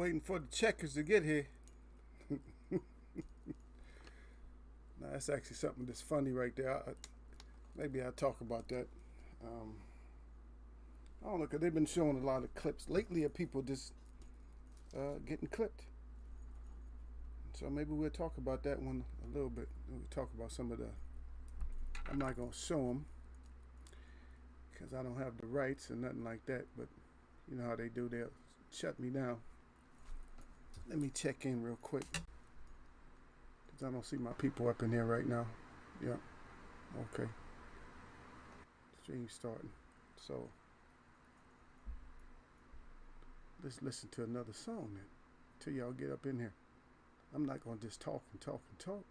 Waiting for the checkers to get here. Now that's actually something that's funny right there. Maybe I'll talk about that. Um, I don't know, because they've been showing a lot of clips lately of people just getting clipped. So maybe we'll talk about that one a little bit. We'll talk about some of the. I'm not going to show them because I don't have the rights and nothing like that. But you know how they do, they'll shut me down. Let me check in real quick because I don't see my people up in here right now. Yeah, okay. Stream starting. So let's listen to another song then till y'all get up in here. I'm not going to just talk and talk and talk.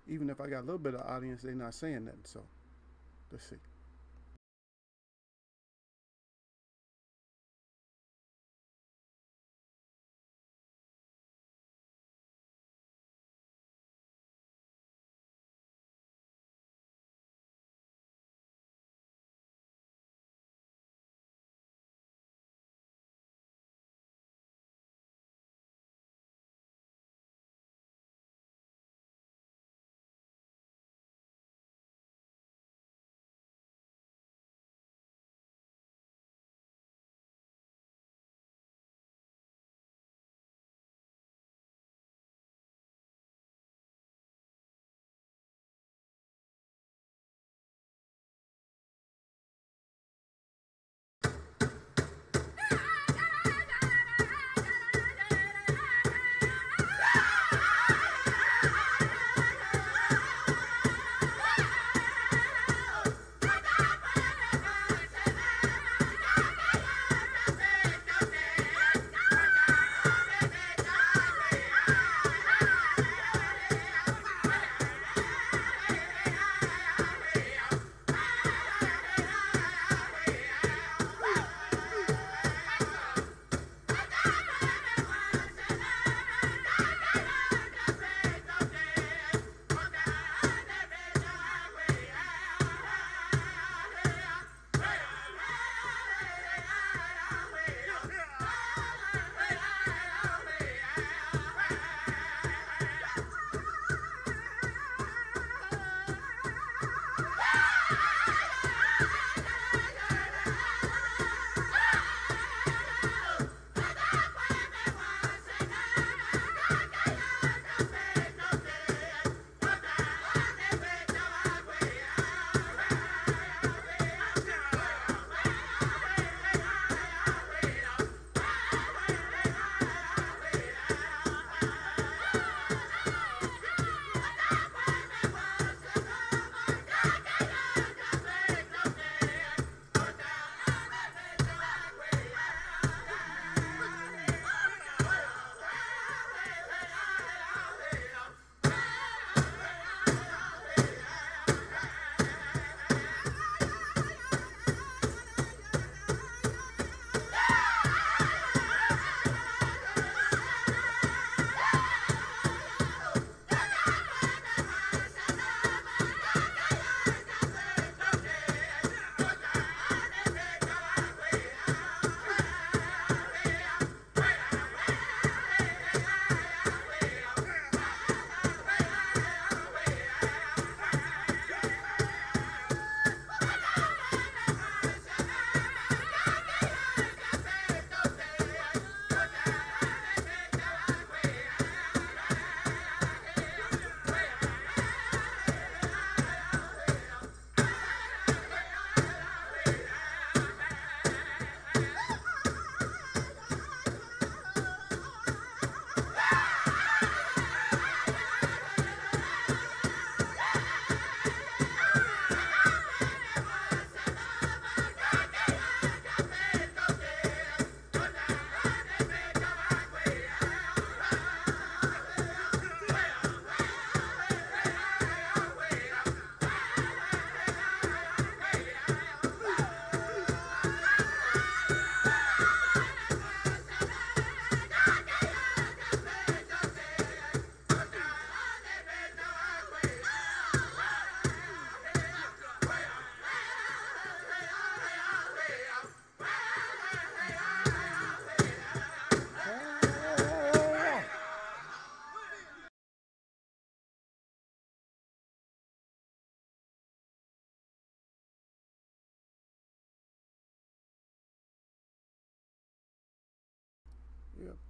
Even if I got a little bit of audience, they're not saying nothing. So let's see.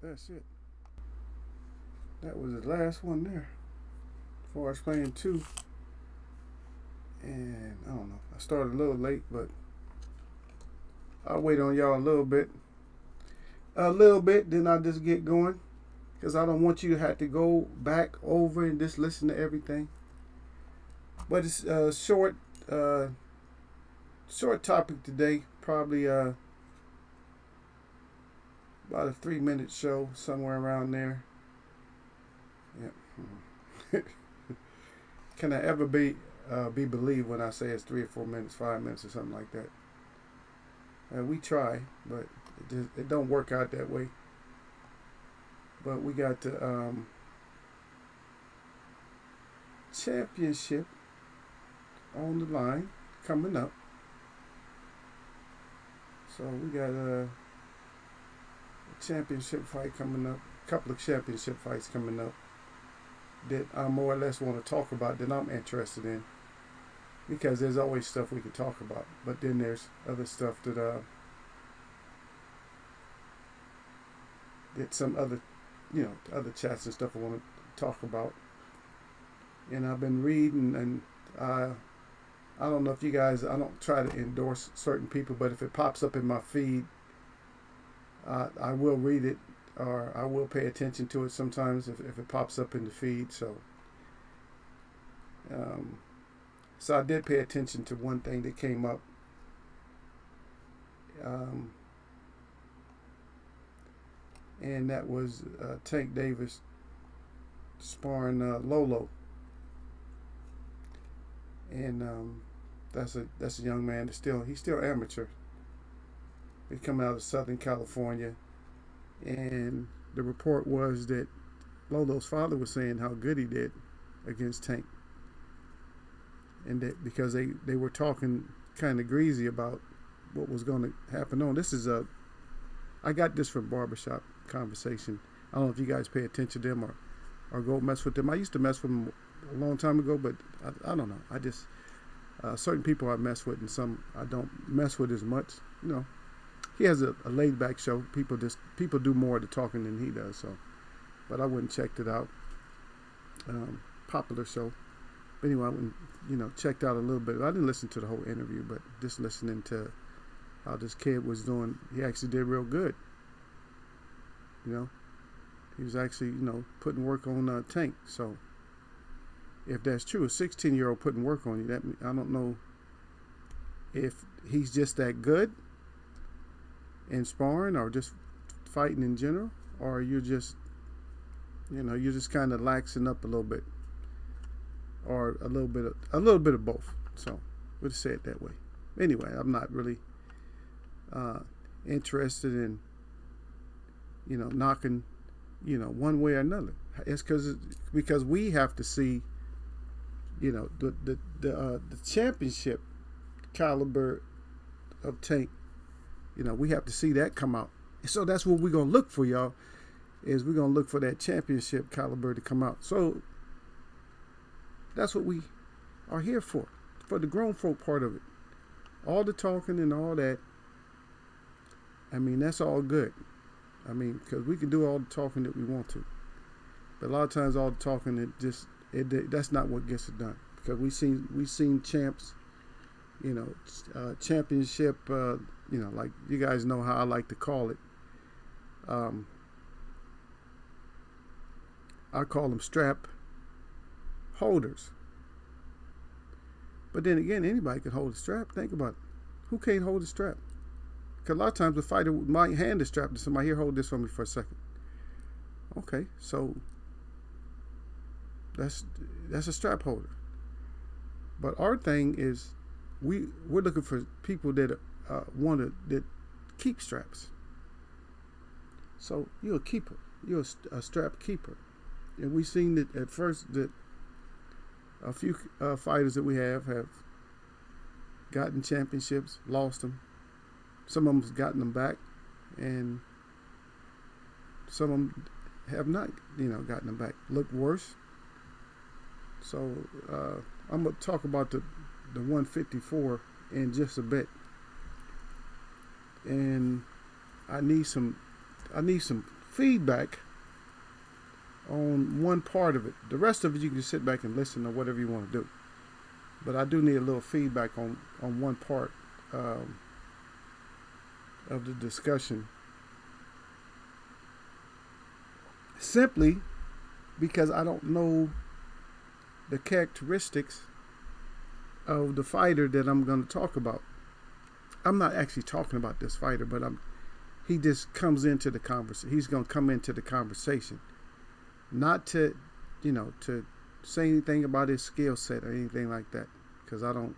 That's it. That was the last one there. Before I was playing two. And I don't know. I started a little late, but I'll wait on y'all a little bit. Then I'll just get going. Because I don't want you to have to go back over and just listen to everything. But it's a short topic today. Probably about a 3-minute show, somewhere around there. Yeah. Can I ever be believed when I say it's 3 or 4 minutes, 5 minutes, or something like that? We try, but it don't work out that way. But we got the championship on the line coming up. So we got a championship fight coming up, a couple of championship fights coming up that I more or less want to talk about, that I'm interested in, because there's always stuff we can talk about, but then there's other stuff that some other, other chats and stuff I want to talk about. And I've been reading, and I don't know if you guys, I don't try to endorse certain people, but if it pops up in my feed, I will read it, or I will pay attention to it sometimes if it pops up in the feed. So I did pay attention to one thing that came up. And that was Tank Davis sparring Lolo. And that's a young man he's still amateur. He's coming out of Southern California, and the report was that Lolo's father was saying how good he did against Tank, and that because they were talking kind of greasy about what was going to happen on. I got this from Barbershop Conversation. I don't know if you guys pay attention to them or go mess with them. I used to mess with them a long time ago, but I don't know. I just certain people I mess with, and some I don't mess with as much. He has a laid back show. People do more of the talking than he does. So, but I went and checked it out. Popular show. But anyway, I went, checked out a little bit. I didn't listen to the whole interview, but just listening to how this kid was doing, he actually did real good. He was actually, putting work on Tank. So if that's true, a 16-year-old putting work on you, I don't know if he's just that good in sparring or just fighting in general, or you're just, you're just kind of laxing up a little bit, or a little bit of both. So we'll just say it that way. Anyway, I'm not really interested in, knocking, one way or another. It's because we have to see, the championship caliber of Tank. We have to see that come out. So that's what we're gonna look for, y'all. Is we're gonna look for that championship caliber to come out. So that's what we are here for the grown folk part of it. All the talking and all that. That's all good. Because we can do all the talking that we want to, but a lot of times all the talking that's not what gets it done. Because we seen champs, championship, like you guys know how I like to call it. I call them strap holders. But then again, anybody can hold a strap. Think about it. Who can't hold a strap? Because a lot of times the fighter might hand the strap to somebody. Here, hold this for me for a second. Okay, so that's a strap holder. But our thing is, we're looking for people that that keep straps. So you're a keeper. You're a strap keeper. And we've seen that at first that a few fighters that we have gotten championships, lost them. Some of them's gotten them back, and some of them have not, gotten them back. Look worse. So I'm gonna talk about the 154 in just a bit, and I need some feedback on one part of it. The rest of it you can just sit back and listen or whatever you want to do. But I do need a little feedback on one part of the discussion. Simply because I don't know the characteristics of the fighter that I'm going to talk about. I'm not actually talking about this fighter, but he just comes into the conversation. He's going to come into the conversation. Not to, to say anything about his skill set or anything like that. Because I'm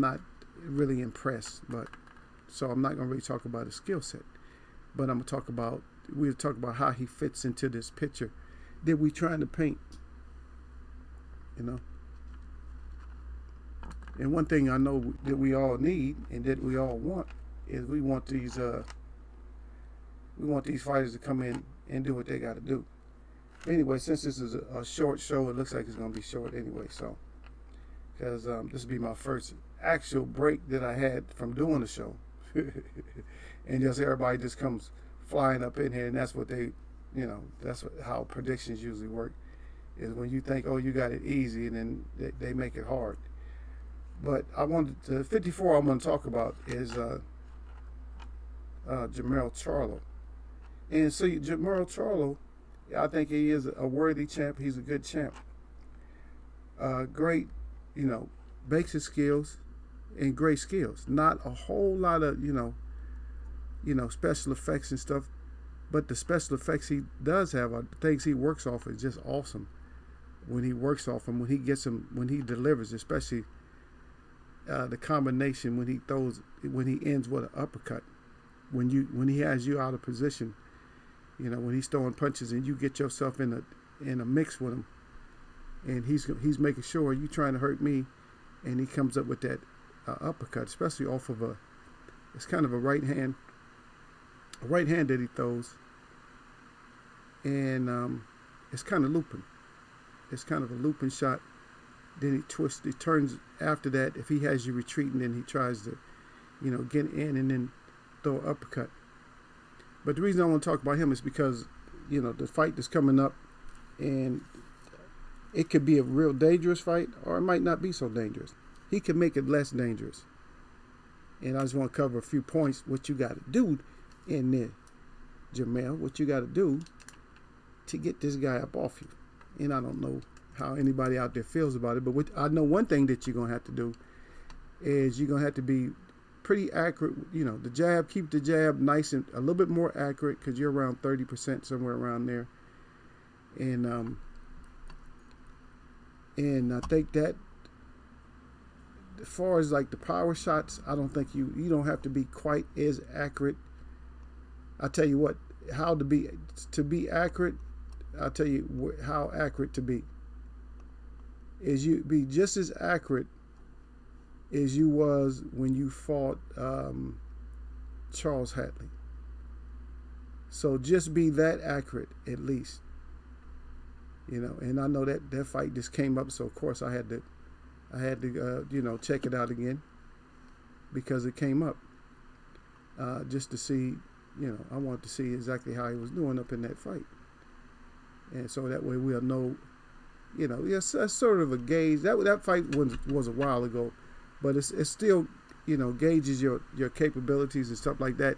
not really impressed. So I'm not going to really talk about his skill set. But we'll talk about how he fits into this picture that we're trying to paint. And one thing I know that we all need and that we all want is we want these fighters to come in and do what they got to do. Anyway, since this is a short show, it looks like it's going to be short anyway. So, because this will be my first actual break that I had from doing the show, and just everybody just comes flying up in here, and that's what that's how predictions usually work. Is when you think, oh, you got it easy, and then they make it hard. But the 54 I'm going to talk about is Jermell Charlo. And so Jermell Charlo, I think he is a worthy champ. He's a good champ. Great, basic skills and great skills. Not a whole lot of, special effects and stuff. But the special effects he does have, the things he works off is just awesome. When he works off them, when he gets them, when he delivers, especially the combination when he ends with an uppercut, when he has you out of position, when he's throwing punches and you get yourself in a mix with him, and he's making sure you trying to hurt me, and he comes up with that uppercut, especially off of it's kind of a right hand that he throws, and it's kind of looping. It's kind of a looping shot. Then he twists, he turns after that. If he has you retreating, then he tries to, get in and then throw an uppercut. But the reason I want to talk about him is because, the fight that's coming up, and it could be a real dangerous fight, or it might not be so dangerous. He can make it less dangerous. And I just want to cover a few points, what you got to do in there, Jermell, what you got to do to get this guy up off you. And I don't know how anybody out there feels about it, but I know one thing that you're going to have to do is you're going to have to be pretty accurate. The jab, keep the jab nice and a little bit more accurate, because you're around 30%, somewhere around there. And I think that as far as like the power shots, I don't think you don't have to be quite as accurate. I tell you what, to be accurate, I'll tell you how accurate to be. Is you be just as accurate as you was when you fought Charles Hatley. So just be that accurate at least. And I know that fight just came up, so of course I had to check it out again, because it came up. Just to see, I wanted to see exactly how he was doing up in that fight. And so that way we'll know, yes, that's sort of a gauge. That fight was a while ago, but it's still, gauges your capabilities and stuff like that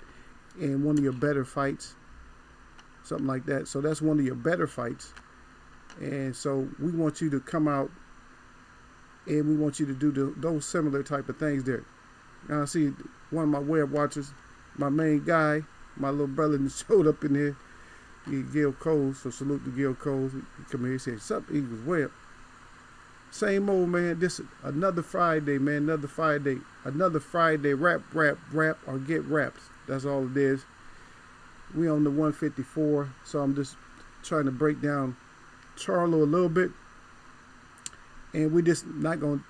in one of your better fights, something like that. So that's one of your better fights. And so we want you to come out, and we want you to do those similar type of things there. Now I see one of my web watchers, my main guy, my little brother, showed up in here. Gil Coles, so salute to Gil Coles. He come here, he said, "Sup, Eagles, web." Same old, man. This another Friday, man. Another Friday, rap, or get raps. That's all it is. We on the 154, so I'm just trying to break down Charlo a little bit, and we just not gonna,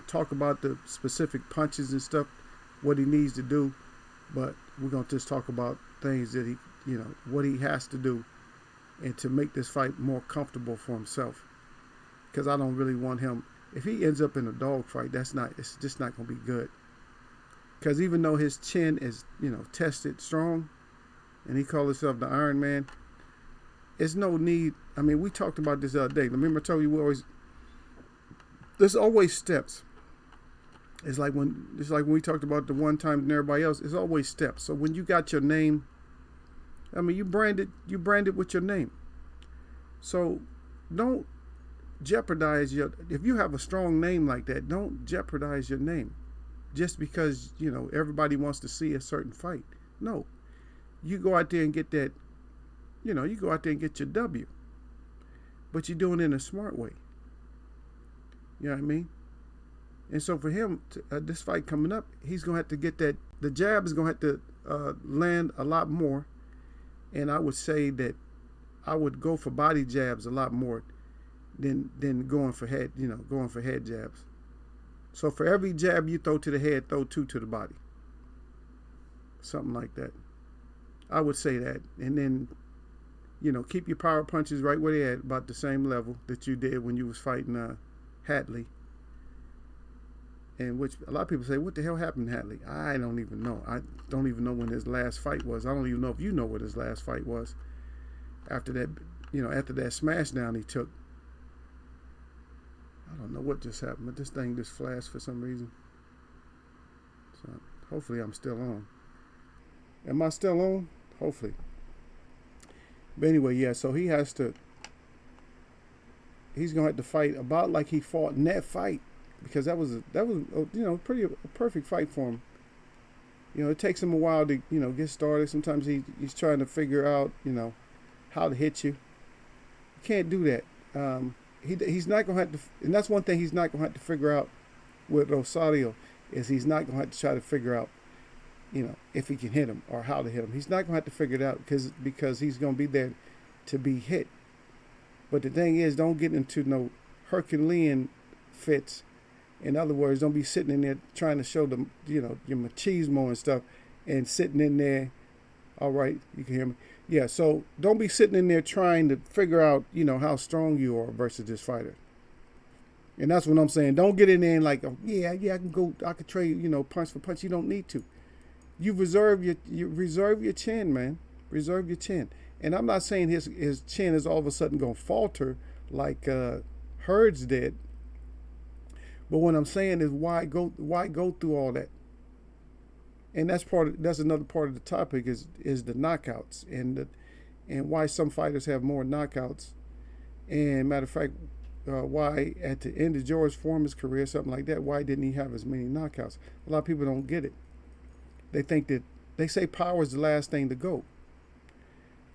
talk about the specific punches and stuff, what he needs to do, but we're gonna just talk about things that he, what he has to do, and to make this fight more comfortable for himself. Because I don't really want him, if he ends up in a dog fight, it's just not gonna be good. Because even though his chin is, tested strong, and he called himself the Iron Man. There's no need. I mean, we talked about this the other day. Remember, I told you there's always steps. It's like when we talked about the one time and everybody else. It's always steps. So when you got your name, I mean, you branded with your name. So don't jeopardize if you have a strong name like that, don't jeopardize your name just because, everybody wants to see a certain fight. No. You go out there and get that, you go out there and get your W. But you're doing it in a smart way. You know what I mean? And so for him, this fight coming up, he's going to have to get that. The jab is going to have to land a lot more. And I would say that I would go for body jabs a lot more than going for head jabs. So for every jab you throw to the head, throw 2 to the body. Something like that. I would say that. And then, keep your power punches right where they're at, about the same level that you did when you was fighting Hatley. And which a lot of people say, what the hell happened to Hatley? I don't even know. I don't even know when his last fight was. I don't even know if you know what his last fight was. After that smash down he took. I don't know what just happened, but this thing just flashed for some reason. So hopefully I'm still on. Am I still on? Hopefully. But anyway, yeah, so he's going to have to fight about like he fought in that fight. Because that was a perfect fight for him. It takes him a while to get started. Sometimes he's trying to figure out how to hit you. You can't do that. He's not gonna have to, and that's one thing he's not gonna have to figure out with Rosario is he's not gonna have to try to figure out if he can hit him or how to hit him. He's not gonna have to figure it out because he's gonna be there to be hit. But the thing is, don't get into no Herculean fits. In other words, don't be sitting in there trying to show them, your machismo and stuff and sitting in there. All right, you can hear me. Yeah, so don't be sitting in there trying to figure out, how strong you are versus this fighter. And that's what I'm saying. Don't get in there and like, I can trade, punch for punch. You don't need to. You reserve your chin, man. Reserve your chin. And I'm not saying his chin is all of a sudden going to falter like Hurd's did. But what I'm saying is why go through all that? And that's another part of the topic is the knockouts and why some fighters have more knockouts. And matter of fact, why at the end of George Foreman's career, something like that, why didn't he have as many knockouts? A lot of people don't get it. They say power is the last thing to go.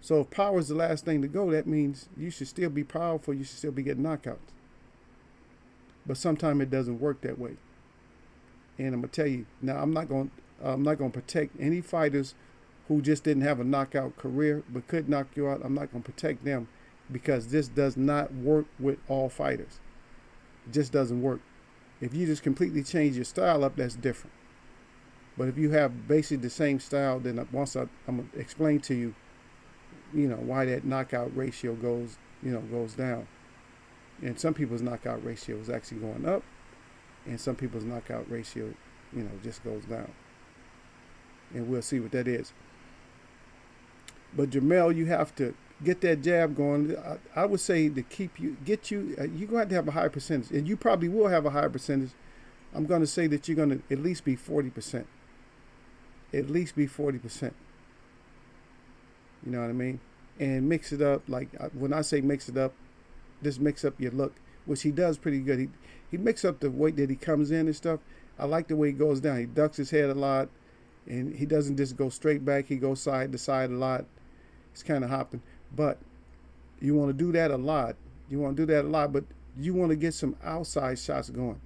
So if power is the last thing to go, that means you should still be powerful. You should still be getting knockouts. But sometimes it doesn't work that way. And I'm gonna tell you now. I'm not gonna protect any fighters who just didn't have a knockout career but could knock you out. I'm not gonna protect them because this does not work with all fighters. It just doesn't work. If you just completely change your style up, that's different. But if you have basically the same style, then I'm gonna explain to you, why that knockout ratio goes down. And some people's knockout ratio is actually going up, and some people's knockout ratio, just goes down. And we'll see what that is. But Jamel, you have to get that jab going. I would say to you're going to have to have a high percentage, and you probably will have a higher percentage. I'm going to say that you're going to at least be 40%. At least be 40%. You know what I mean? And mix it up. Like when I say mix it up, just mix up your look, which he does pretty good. He mixes up the way that he comes in and stuff. I like the way he goes down. He ducks his head a lot, and he doesn't just go straight back. He goes side to side a lot. He's kind of hopping. But you want to do that a lot. But you want to get some outside shots going.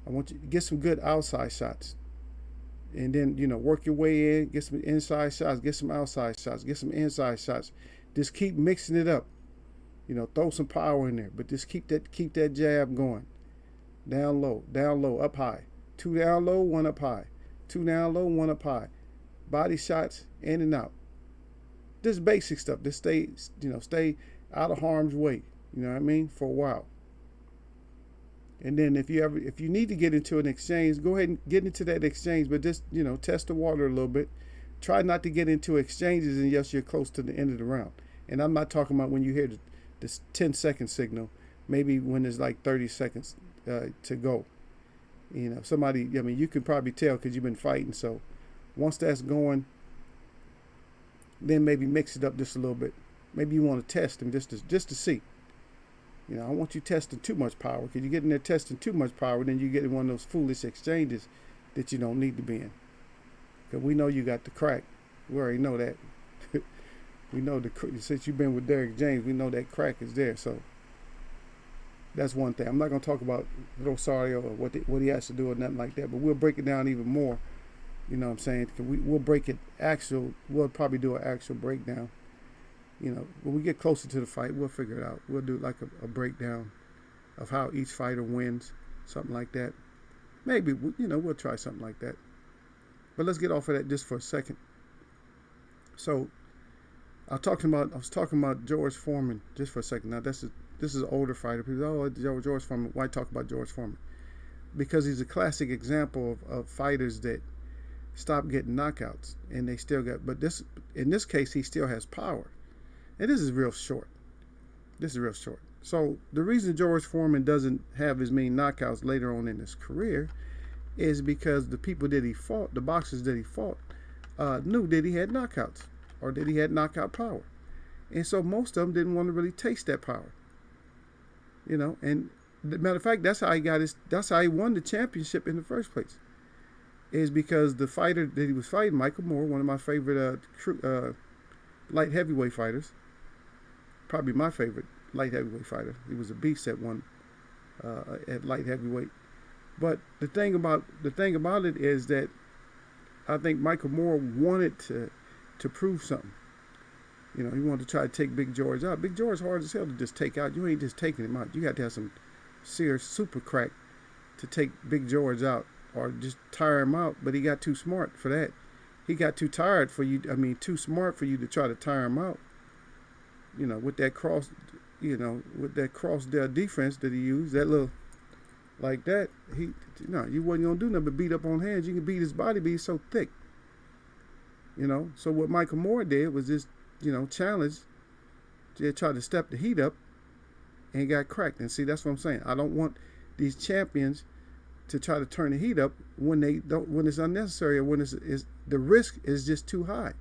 I want you to get some good outside shots. And then, work your way in, get some inside shots, get some outside shots, get some inside shots. Just keep mixing it up. Throw some power in there, but just keep that jab going. Down low, up high. 2 down low, 1 up high. 2 down low, 1 up high. Body shots in and out. Just basic stuff. Just stay out of harm's way. You know what I mean? For a while. And then if you need to get into an exchange, go ahead and get into that exchange, but just, test the water a little bit. try not to get into exchanges unless you're close to the end of the round. And I'm not talking about when you hear this 10-second signal, maybe when there's like 30 seconds to go. You know, somebody, I mean, you can probably tell because you've been fighting. So once that's going, then maybe mix it up just a little bit. Maybe you want to test them just to see. You know, I don't want you testing too much power, because you get in there testing too much power, then you get in one of those foolish exchanges that you don't need to be in. Because we know you got the crack. We already know that. We know since you've been with Derrick James, we know that crack is there. So that's one thing. I'm not going to talk about Rosario or what he has to do or nothing like that, but we'll break it down even more. You know what I'm saying? We'll break it we'll probably do an actual breakdown. You know, when we get closer to the fight, we'll figure it out. We'll do like a breakdown of how each fighter wins, something like that. Maybe, you know, we'll try something like that. But let's get off of that just for a second. So, I was talking about George Foreman just for a second. Now, this is an older fighter. People, oh, George Foreman. Why talk about George Foreman? Because he's a classic example of fighters that stop getting knockouts, and they still got. But in this case, he still has power. And this is real short. So the reason George Foreman doesn't have as many knockouts later on in his career is because the people that he fought, the boxers that he fought, knew that he had knockouts or that he had knockout power. And so most of them didn't want to really taste that power. You know, and the matter of fact, that's how he won the championship in the first place. Is because the fighter that he was fighting, Michael Moore, one of my favorite light heavyweight fighters, probably my favorite light heavyweight fighter. He was a beast at light heavyweight. But the thing about it is that I think Michael Moore wanted to prove something. You know, he wanted to try to take Big George out. Big George hard as hell to just take out. You ain't just taking him out. You got to have some serious super crack to take Big George out or just tire him out. But he got too smart for that. He got too tired for you. I mean, too smart for you to try to tire him out. You know, with that cross defense that he used, that little like that, you wasn't gonna do nothing but beat up on hands. You can beat his body, but he's so thick. You know, so what Michael Moore did was just, challenge. They tried to step the heat up and got cracked. And see, that's what I'm saying. I don't want these champions to try to turn the heat up when it's unnecessary, or when the risk is just too high.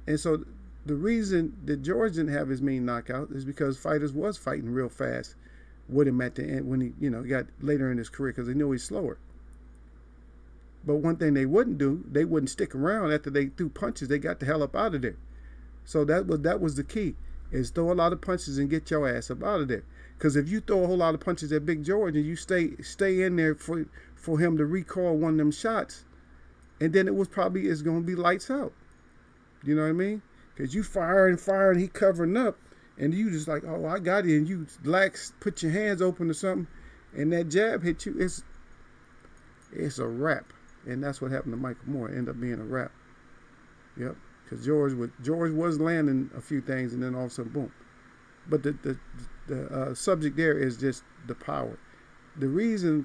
And so the reason that George didn't have as many knockouts is because fighters was fighting real fast with him at the end when he got later in his career, because they knew he's slower. But one thing they wouldn't do, they wouldn't stick around after they threw punches. They got the hell up out of there. So that was the key, is throw a lot of punches and get your ass up out of there. Because if you throw a whole lot of punches at Big George and you stay in there for him to recoil one of them shots, and then it's going to be lights out. You know what I mean? Because you fire and he covering up, and you just like, oh, I got it, and you lax, put your hands open or something, and that jab hit you, it's a wrap. And that's what happened to Michael Moore. It ended up being a wrap. Yep. Because George was landing a few things, and then all of a sudden, boom. But the subject there is just the power. The reason,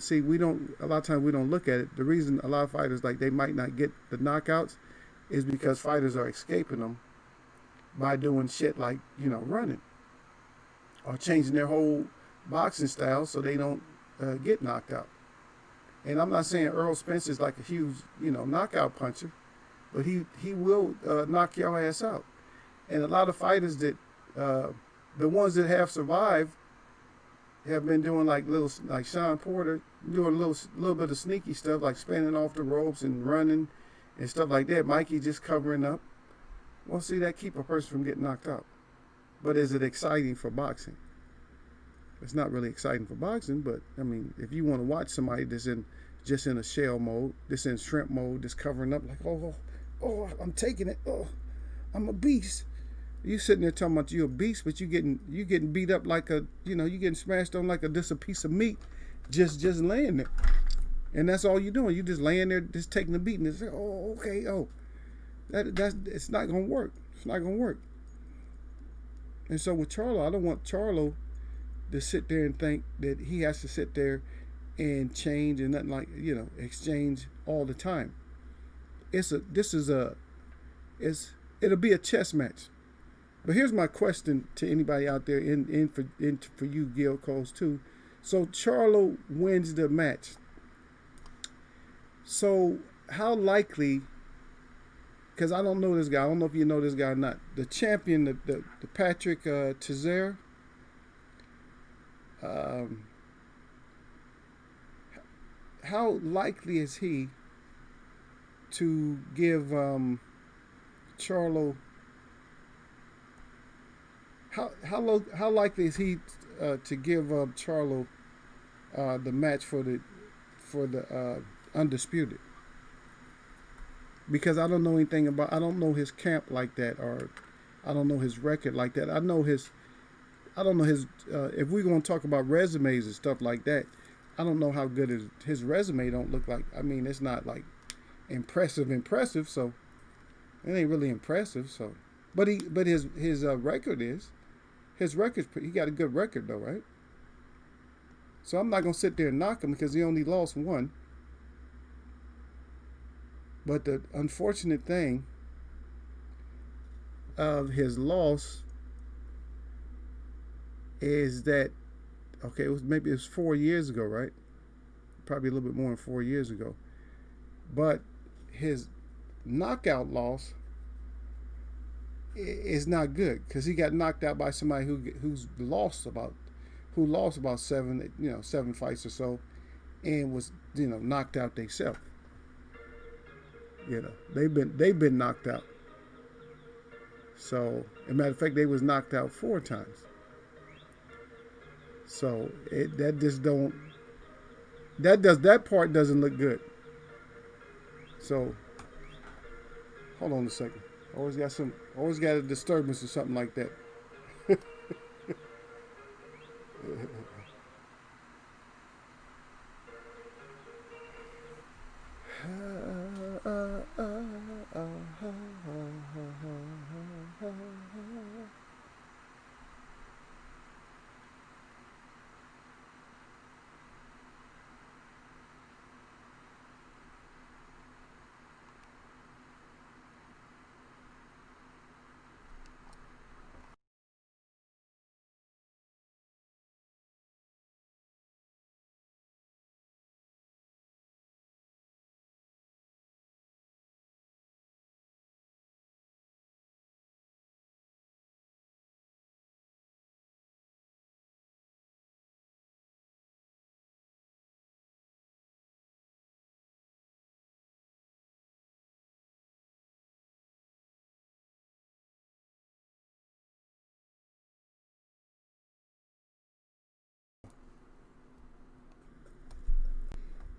a lot of times we don't look at it. The reason a lot of fighters, like, they might not get the knockouts is because fighters are escaping them by doing shit like, running or changing their whole boxing style so they don't get knocked out. And I'm not saying Earl Spence is like a huge, knockout puncher, but he will knock your ass out. And a lot of fighters that, the ones that have survived, have been doing like Sean Porter, doing a little bit of sneaky stuff like spinning off the ropes and running and stuff like that. Mikey just covering up. Well, see, that keep a person from getting knocked out. But is it exciting for boxing? It's not really exciting for boxing, but I mean, if you want to watch somebody that's just in a shell mode, that's in shrimp mode, that's covering up like, oh, I'm taking it, oh, I'm a beast. You sitting there talking about you a beast, but you getting beat up like you getting smashed on like just a piece of meat, just laying there, and that's all you're doing. You just laying there, just taking the beating. It's like, oh, okay, oh, that's it's not gonna work. It's not gonna work. And so with Charlo, I don't want Charlo to sit there and think that he has to sit there and change and nothing like, exchange all the time. it'll be a chess match. But here's my question to anybody out there in for you, Gil Coles too. So Charlo wins the match. So how likely? Because I don't know this guy. I don't know if you know this guy or not. The champion, the Patrick Teixeira. Um, how likely is he to give Charlo? How likely is he to give Charlo the match for the undisputed? Because I don't know anything about. I don't know his camp like that, or I don't know his record like that. I know his. I don't know his. If we're gonna talk about resumes and stuff like that, I don't know how good his resume don't look like. I mean, it's not like impressive. So it ain't really impressive. So, but his record is. His record, he got a good record though, right? So I'm not gonna sit there and knock him because he only lost one. But the unfortunate thing of his loss is that okay, it was 4 years ago, right? Probably a little bit more than 4 years ago. But his knockout loss is not good because he got knocked out by somebody who lost about seven fights or so, and was knocked out themselves. They've been knocked out. So, as a matter of fact, they was knocked out 4 times. So that part doesn't look good. So hold on a second. Always got a disturbance or something like that.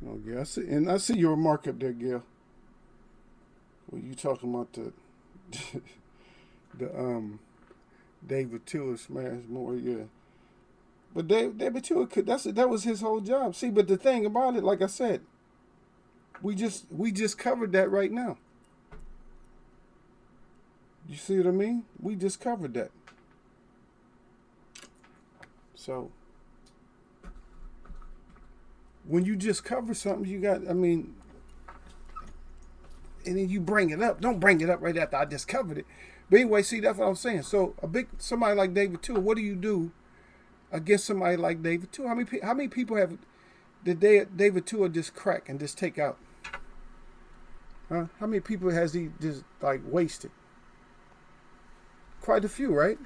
Oh, yeah, I see your remark up there, Gail. Well, you talking about the David Tua smash more, yeah. But David Tua that was his whole job. See, but the thing about it, like I said, we just covered that right now. You see what I mean? We just covered that. So when you just cover something, and then you bring it up. Don't bring it up right after I just covered it. But anyway, see, that's what I'm saying. So somebody like David Tua, what do you do against somebody like David Tua? How many people did David Tua just crack and just take out? Huh? How many people has he just like wasted? Quite a few, right?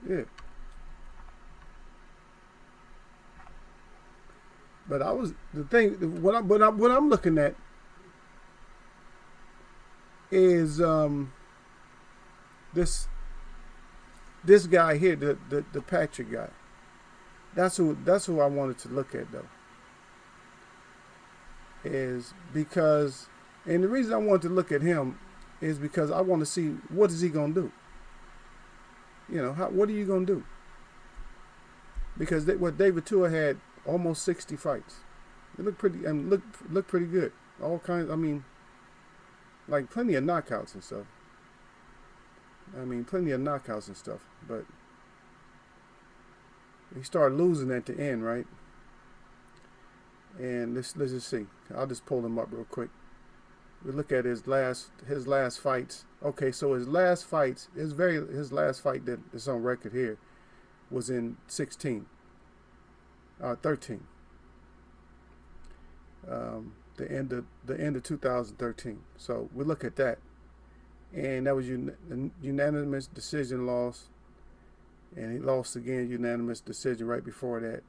Yeah. But what I'm looking at is this guy here, the Patrick guy. That's who I wanted to look at though. Is because, and the reason I wanted to look at him is because I want to see what is he gonna do. What are you gonna do? Because what David Tua had almost 60 fights. It looked pretty and looked pretty good. All kinds. Like plenty of knockouts and stuff. But he started losing at the end, right? and let's just see. I'll just pull him up real quick. We look at his last fights. Okay, so his last fight that is on record here was in 13. The end of 2013. So we look at that, and that was unanimous decision loss, and he lost again unanimous decision right before that.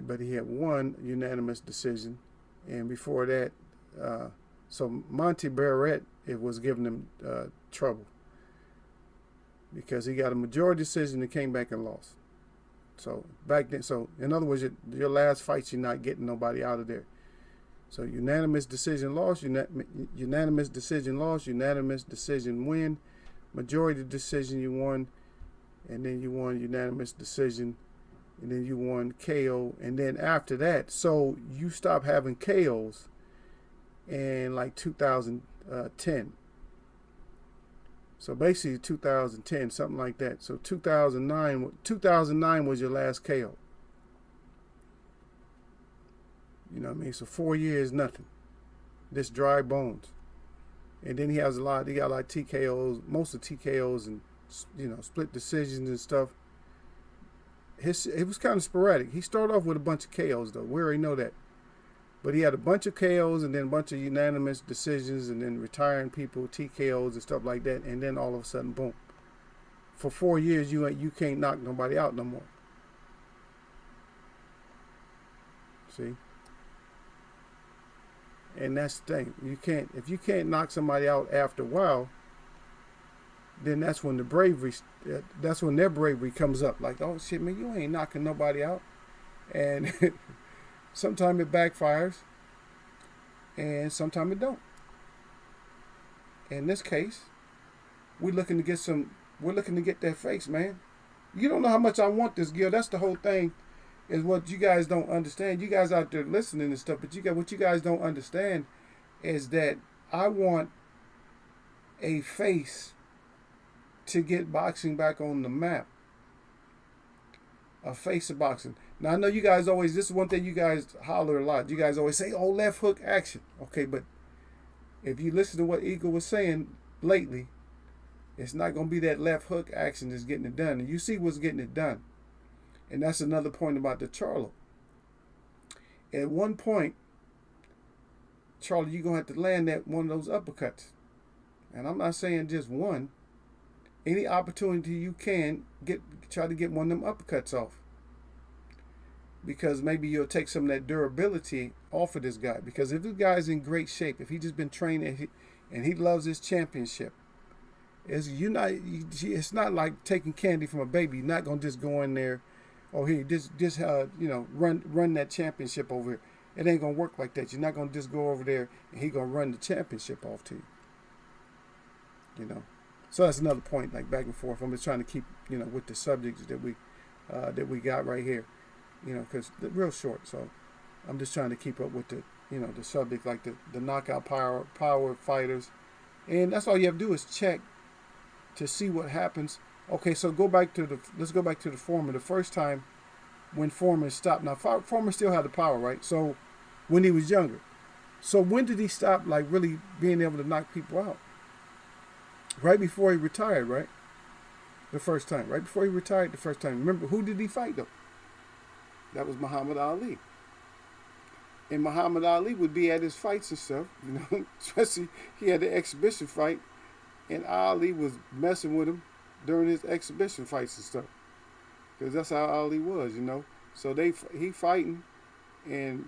But he had one unanimous decision, and before that, so Monty Barrett, it was giving him trouble because he got a majority decision and came back and lost. So back then, so in other words, your last fight, you're not getting nobody out of there. So unanimous decision loss, unanimous decision loss, unanimous decision win, majority decision you won, and then you won unanimous decision, and then you won KO, and then after that, so you stopped having KOs in like 2010. So basically 2010, something like that. So 2009 was your last KO. You know what I mean? So 4 years, nothing. Just dry bones. And then he got a lot of TKOs, most of TKOs and, split decisions and stuff. It was kind of sporadic. He started off with a bunch of KOs, though. We already know that. But he had a bunch of KOs and then a bunch of unanimous decisions and then retiring people, TKOs and stuff like that. And then all of a sudden, boom. For 4 years, you can't knock nobody out no more. See? And that's the thing. If you can't knock somebody out after a while, then that's when their bravery comes up. Like, oh shit, man, you ain't knocking nobody out. And sometimes it backfires, and sometimes it don't. In this case, we're looking to get that face, man. You don't know how much I want this, Gil. That's the whole thing, is what you guys don't understand. You guys out there listening and stuff, but what you guys don't understand is that I want a face to get boxing back on the map. A face of boxing. Now, I know you guys this is one thing you guys holler a lot. You guys always say, oh, left hook action. Okay, but if you listen to what Eagle was saying lately, it's not going to be that left hook action that's getting it done. And you see what's getting it done. And that's another point about the Charlo. At one point, Charlie, you're going to have to land one of those uppercuts. And I'm not saying just one. Any opportunity you can try to get one of them uppercuts off. Because maybe you'll take some of that durability off of this guy. Because if this guy's in great shape, if he's just been training and he loves his championship, it's not like taking candy from a baby. You're not going to just go in there, run that championship over here. It ain't going to work like that. You're not going to just go over there and he's going to run the championship off to you. So that's another point, like back and forth. I'm just trying to keep, with the subjects that we got right here, because they're real short. So I'm just trying to keep up with the subject, like the knockout power fighters, and that's all you have to do is check to see what happens. Okay, so let's go back to the Foreman. The first time when Foreman stopped. Now Foreman still had the power, right? So when he was younger. So when did he stop, like really being able to knock people out? Right before he retired, right? The first time. Right before he retired the first time. Remember, who did he fight, though? That was Muhammad Ali. And Muhammad Ali would be at his fights and stuff, Especially, he had the exhibition fight, and Ali was messing with him during his exhibition fights and stuff. Because that's how Ali was, So he fighting, and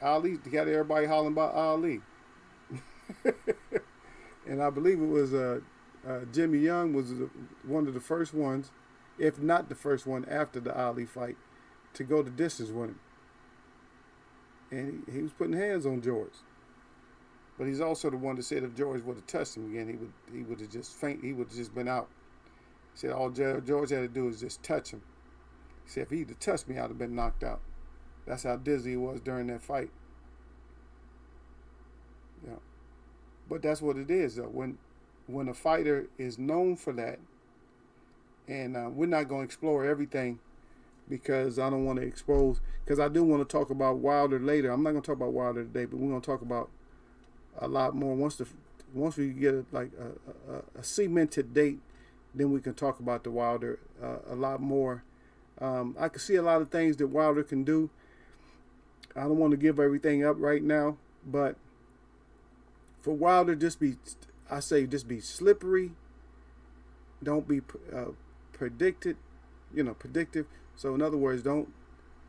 Ali got everybody hollering about Ali. And I believe it was Jimmy Young was one of the first ones, if not the first one after the Ali fight, to go the distance with him. And he was putting hands on George. But he's also the one that said if George would have touched him again, he would have just faint. He would have just been out. He said all George had to do was just touch him. He said if he'd have touched me, I'd have been knocked out. That's how dizzy he was during that fight. Yeah. But that's what it is, though. When a fighter is known for that, and we're not going to explore everything because I don't want to expose. Because I do want to talk about Wilder later. I'm not going to talk about Wilder today, but we're going to talk about a lot more once we get a cemented date. Then we can talk about the Wilder a lot more. I can see a lot of things that Wilder can do. I don't want to give everything up right now, but for Wilder, just be slippery. Don't be predictive. So in other words, don't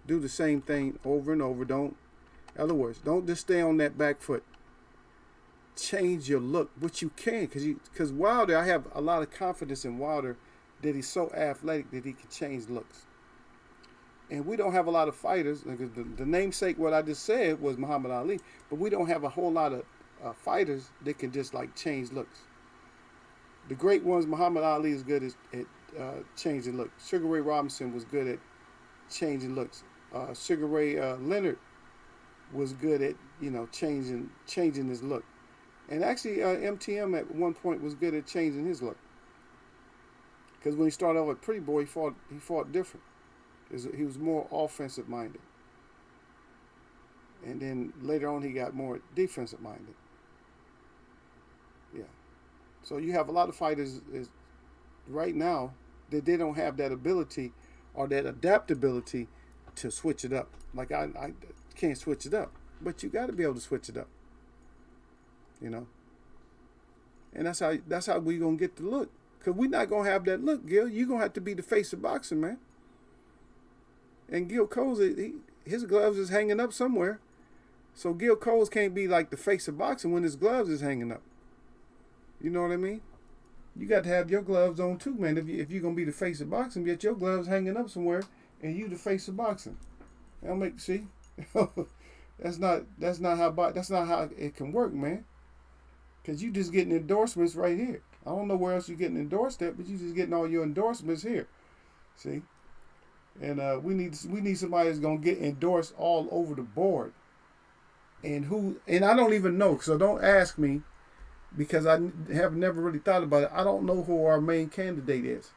do the same thing over and over. In other words, don't just stay on that back foot. Change your look, which you can, because Wilder, I have a lot of confidence in Wilder that he's so athletic that he can change looks. And we don't have a lot of fighters. The namesake, what I just said, was Muhammad Ali, but we don't have a whole lot of fighters that can just like change looks. The great ones, Muhammad Ali is good at changing looks. Sugar Ray Robinson was good at changing looks. Sugar Ray Leonard was good at changing his look. And actually, MTM at one point was good at changing his look. Because when he started off at Pretty Boy, he fought different. He was more offensive minded. And then later on, he got more defensive minded. Yeah. So you have a lot of fighters right now that they don't have that ability or that adaptability to switch it up. Like I can't switch it up, but you got to be able to switch it up. And that's how we gonna get the look. Cause we're not gonna have that look, Gil. You're gonna have to be the face of boxing, man. And Gil Coles, his gloves is hanging up somewhere. So Gil Coles can't be like the face of boxing when his gloves is hanging up. You know what I mean? You got to have your gloves on too, man. If you're gonna be the face of boxing, get your gloves hanging up somewhere, and you the face of boxing. See, that's not how it can work, man. Cause you just getting endorsements right here. I don't know where else you're getting endorsed at, but you just getting all your endorsements here. See, and we need somebody that's gonna get endorsed all over the board. And I don't even know, so don't ask me, because I have never really thought about it. I don't know who our main candidate is.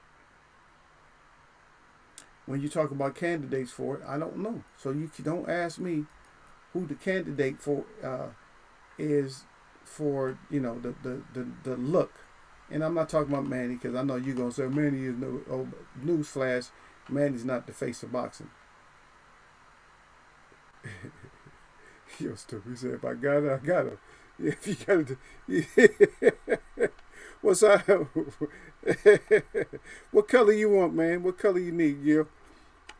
When you talk about candidates for it, I don't know. So you don't ask me who the candidate for is for the look. And I'm not talking about Manny, because I know you're gonna say Manny is newsflash. Manny's not the face of boxing. You're stupid. He said, if I got it, I got it. If you got it, what's up? What color you want, man? What color you need, Gil?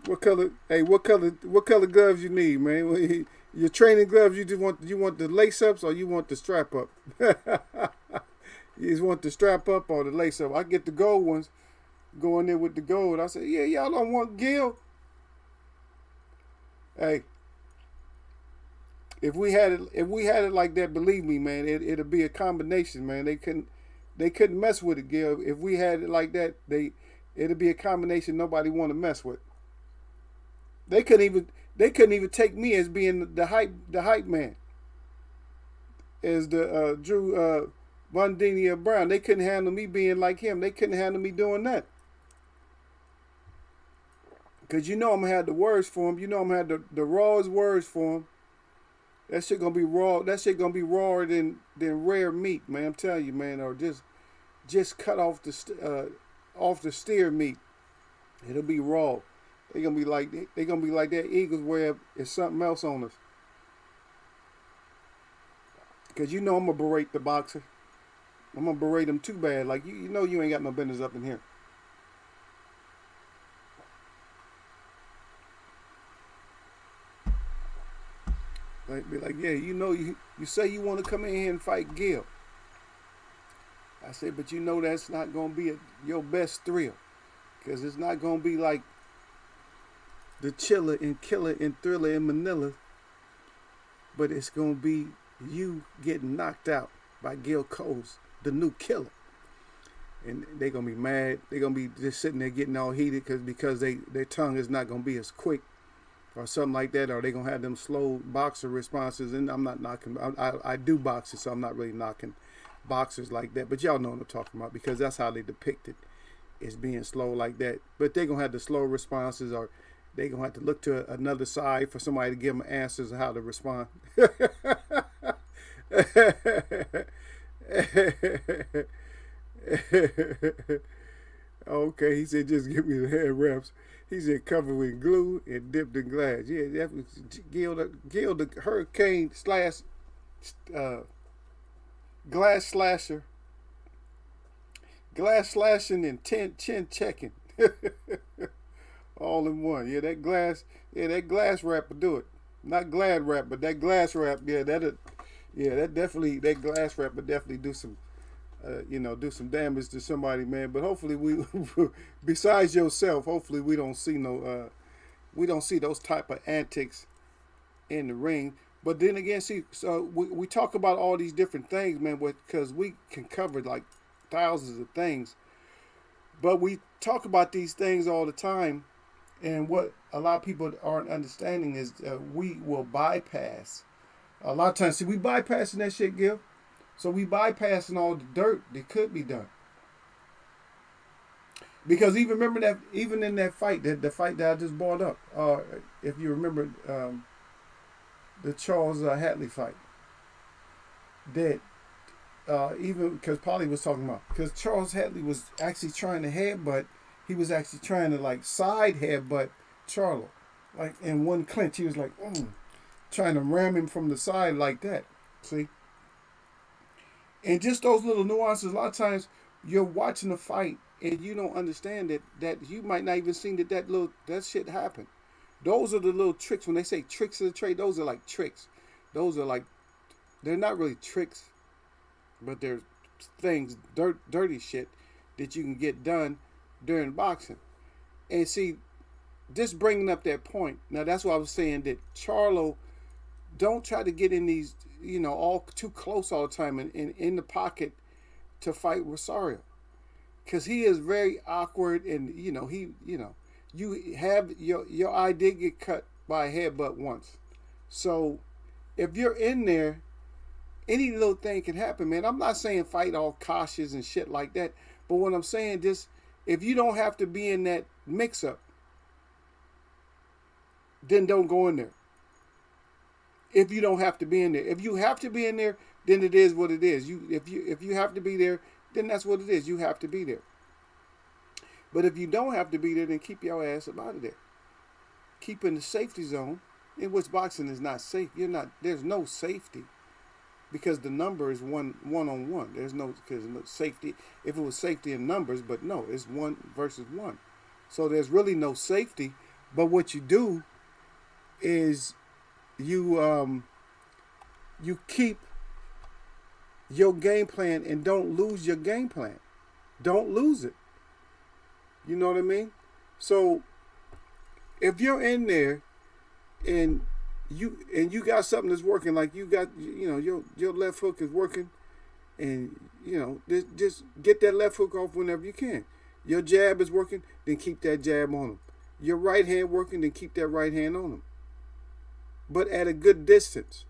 What color? Hey, what color gloves you need, man? Your training gloves, you want the lace ups or you want the strap up? You just want the strap up or the lace up. I get the gold ones, go in there with the gold. I say, yeah, y'all don't want Gil. Hey. If we had it like that, believe me, man, it'd be a combination, man. They couldn't mess with it, Gil. If we had it like that, it'd be a combination nobody want to mess with. They couldn't even take me as being the hype man, as the Drew Bundinia Brown. They couldn't handle me being like him. They couldn't handle me doing that. Because I'm gonna have the words for him. I'm gonna have the rawest words for him. That shit gonna be raw. That shit gonna be rawer than rare meat, man. I'm telling you, man. Or just cut off the steer meat. It'll be raw. They gonna be like that Eagles where it's something else on us. Cause I'm gonna berate the boxer. I'm gonna berate him too bad. Like you ain't got no business up in here. Be like, yeah, you say you want to come in here and fight Gil. I said, but that's not going to be your best thrill. Because it's not going to be like the Chiller and Killer and Thriller in Manila. But it's going to be you getting knocked out by Gil Coles, the new killer. And they're going to be mad. They're going to be just sitting there getting all heated because their tongue is not going to be as quick. Or something like that, or they gonna have them slow boxer responses. And I'm not knocking. I do boxing, so I'm not really knocking boxers like that. But y'all know what I'm talking about, because that's how they depict it, is being slow like that. But they're gonna have the slow responses, or They gonna have to look to another side for somebody to give them answers of how to respond. Okay, he said just give me the hand wraps. He said covered with glue and dipped in glass. Yeah, that was Gil the hurricane slash uh, glass slasher, glass slashing and chin checking. All in one. Yeah, that glass wrap will do it. Not glad wrap, but that glass wrap, that glass wrap would definitely do some do some damage to somebody, man. But hopefully we, besides yourself, hopefully we don't see we don't see those type of antics in the ring. But then again, see, so we talk about all these different things, man, because we can cover like thousands of things. But we talk about these things all the time, and what a lot of people aren't understanding is we will bypass. A lot of times, see, we bypassing that shit, Gil. So we bypassing all the dirt that could be done. Because even remember that, even in that fight, the fight that I just brought up, if you remember the Charles Hatley fight, that even because Polly was talking about, because Charles Hatley was actually trying to headbutt, he was actually trying to like side headbutt Charlo, like in one clinch, he was like, trying to ram him from the side like that. See. And just those little nuances, a lot of times you're watching a fight and you don't understand that you might not even seen that shit happen. Those are the little tricks. When they say tricks of the trade, those are like tricks. Those are like, they're not really tricks, but they're things, dirty shit that you can get done during boxing. And see, just bringing up that point, now that's why I was saying that Charlo, don't try to get in these, all too close all the time and in the pocket to fight Rosario, because he is very awkward, and you have your eye did get cut by a headbutt once, so if you're in there, any little thing can happen, man. I'm not saying fight all cautious and shit like that, but what I'm saying, just if you don't have to be in that mix up, then don't go in there. If you don't have to be in there. If you have to be in there, then it is what it is. If you have to be there, then that's what it is. You have to be there. But if you don't have to be there, then keep your ass up out of there. Keep in the safety zone, in which boxing is not safe. There's no safety, because the number is one on one. There's no safety. If it was safety in numbers, but no, it's 1 versus 1. So there's really no safety. But what you do is you keep your game plan and don't lose your game plan. Don't lose it. You know what I mean? So if you're in there and you got something that's working, like you got your left hook is working, and just get that left hook off whenever you can. Your jab is working, then keep that jab on him. Your right hand working, then keep that right hand on him. But at a good distance.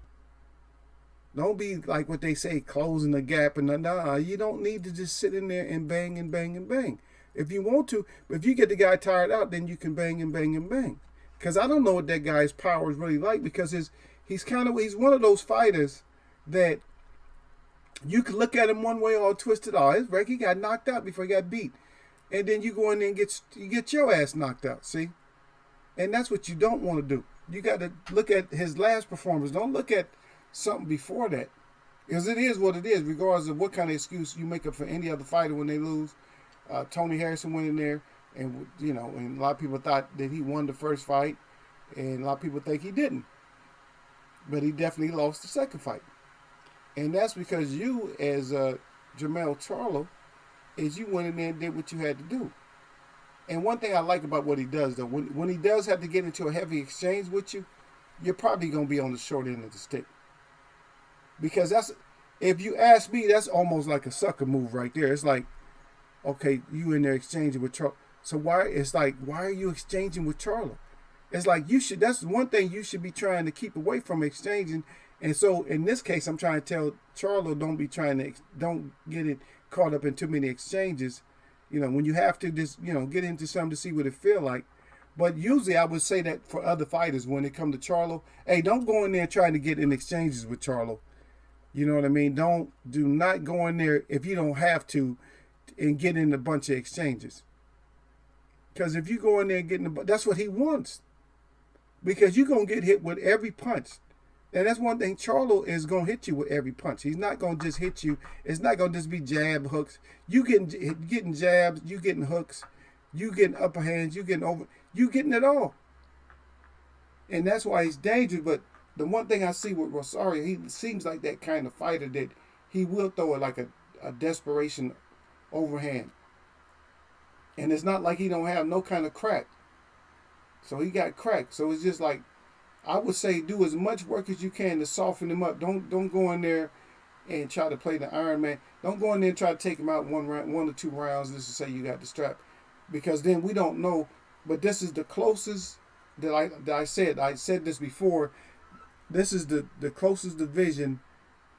Don't be like what they say, closing the gap. And you don't need to just sit in there and bang and bang and bang. If you want to, but if you get the guy tired out, then you can bang and bang and bang. Because I don't know what that guy's power is really like, because he's one of those fighters that you can look at him one way all twisted. Oh, his wreck, he got knocked out before he got beat. And then you go in there and get your ass knocked out, see? And that's what you don't want to do. You got to look at his last performance. Don't look at something before that. Because it is what it is, regardless of what kind of excuse you make up for any other fighter when they lose. Tony Harrison went in there, and and a lot of people thought that he won the first fight, and a lot of people think he didn't. But he definitely lost the second fight. And that's because you, as Jermell Charlo, is you went in there and did what you had to do. And one thing I like about what he does, though, when he does have to get into a heavy exchange with you, you're probably going to be on the short end of the stick. Because if you ask me, that's almost like a sucker move right there. It's like, okay, you in there exchanging with Charlo. So why are you exchanging with Charlo? It's like that's one thing you should be trying to keep away from exchanging. And so in this case, I'm trying to tell Charlo, don't get it caught up in too many exchanges. When you have to just, get into something to see what it feel like. But usually I would say that for other fighters when it come to Charlo, hey, don't go in there trying to get in exchanges with Charlo. You know what I mean? Do not go in there if you don't have to and get in a bunch of exchanges. Because if you go in there and get in that's what he wants. Because you're going to get hit with every punch. And that's one thing. Charlo is going to hit you with every punch. He's not going to just hit you. It's not going to just be jab, hooks. You getting jabs, you getting hooks, you getting upper hands, you getting it all. And that's why he's dangerous. But the one thing I see with Rosario, he seems like that kind of fighter that he will throw it like a desperation overhand. And it's not like he don't have no kind of crack. So he got crack. So it's just like, I would say do as much work as you can to soften him up. Don't go in there and try to play the Iron Man. Don't go in there and try to take him out one or two rounds just to say you got the strap. Because then we don't know. But this is the closest that I said. I said this before. This is the closest division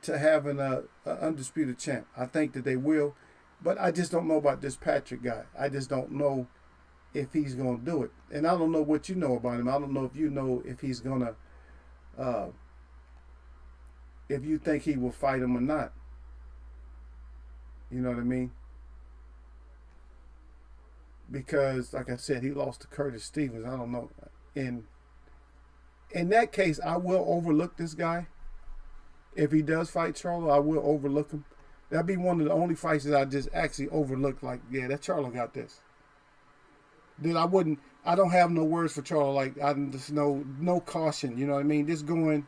to having a undisputed champ. I think that they will. But I just don't know about this Patrick guy. I just don't know if he's going to do it. And I don't know what you know about him. I don't know if you know if he's going to, if you think he will fight him or not. You know what I mean? Because, like I said, he lost to Curtis Stevens. I don't know. In that case, I will overlook this guy. If he does fight Charlo, I will overlook him. That'd be one of the only fights that I just actually overlooked. Like, yeah, that Charlo got this. Then I don't have no words for Charlo. Like, I just no caution. You know what I mean? Just go in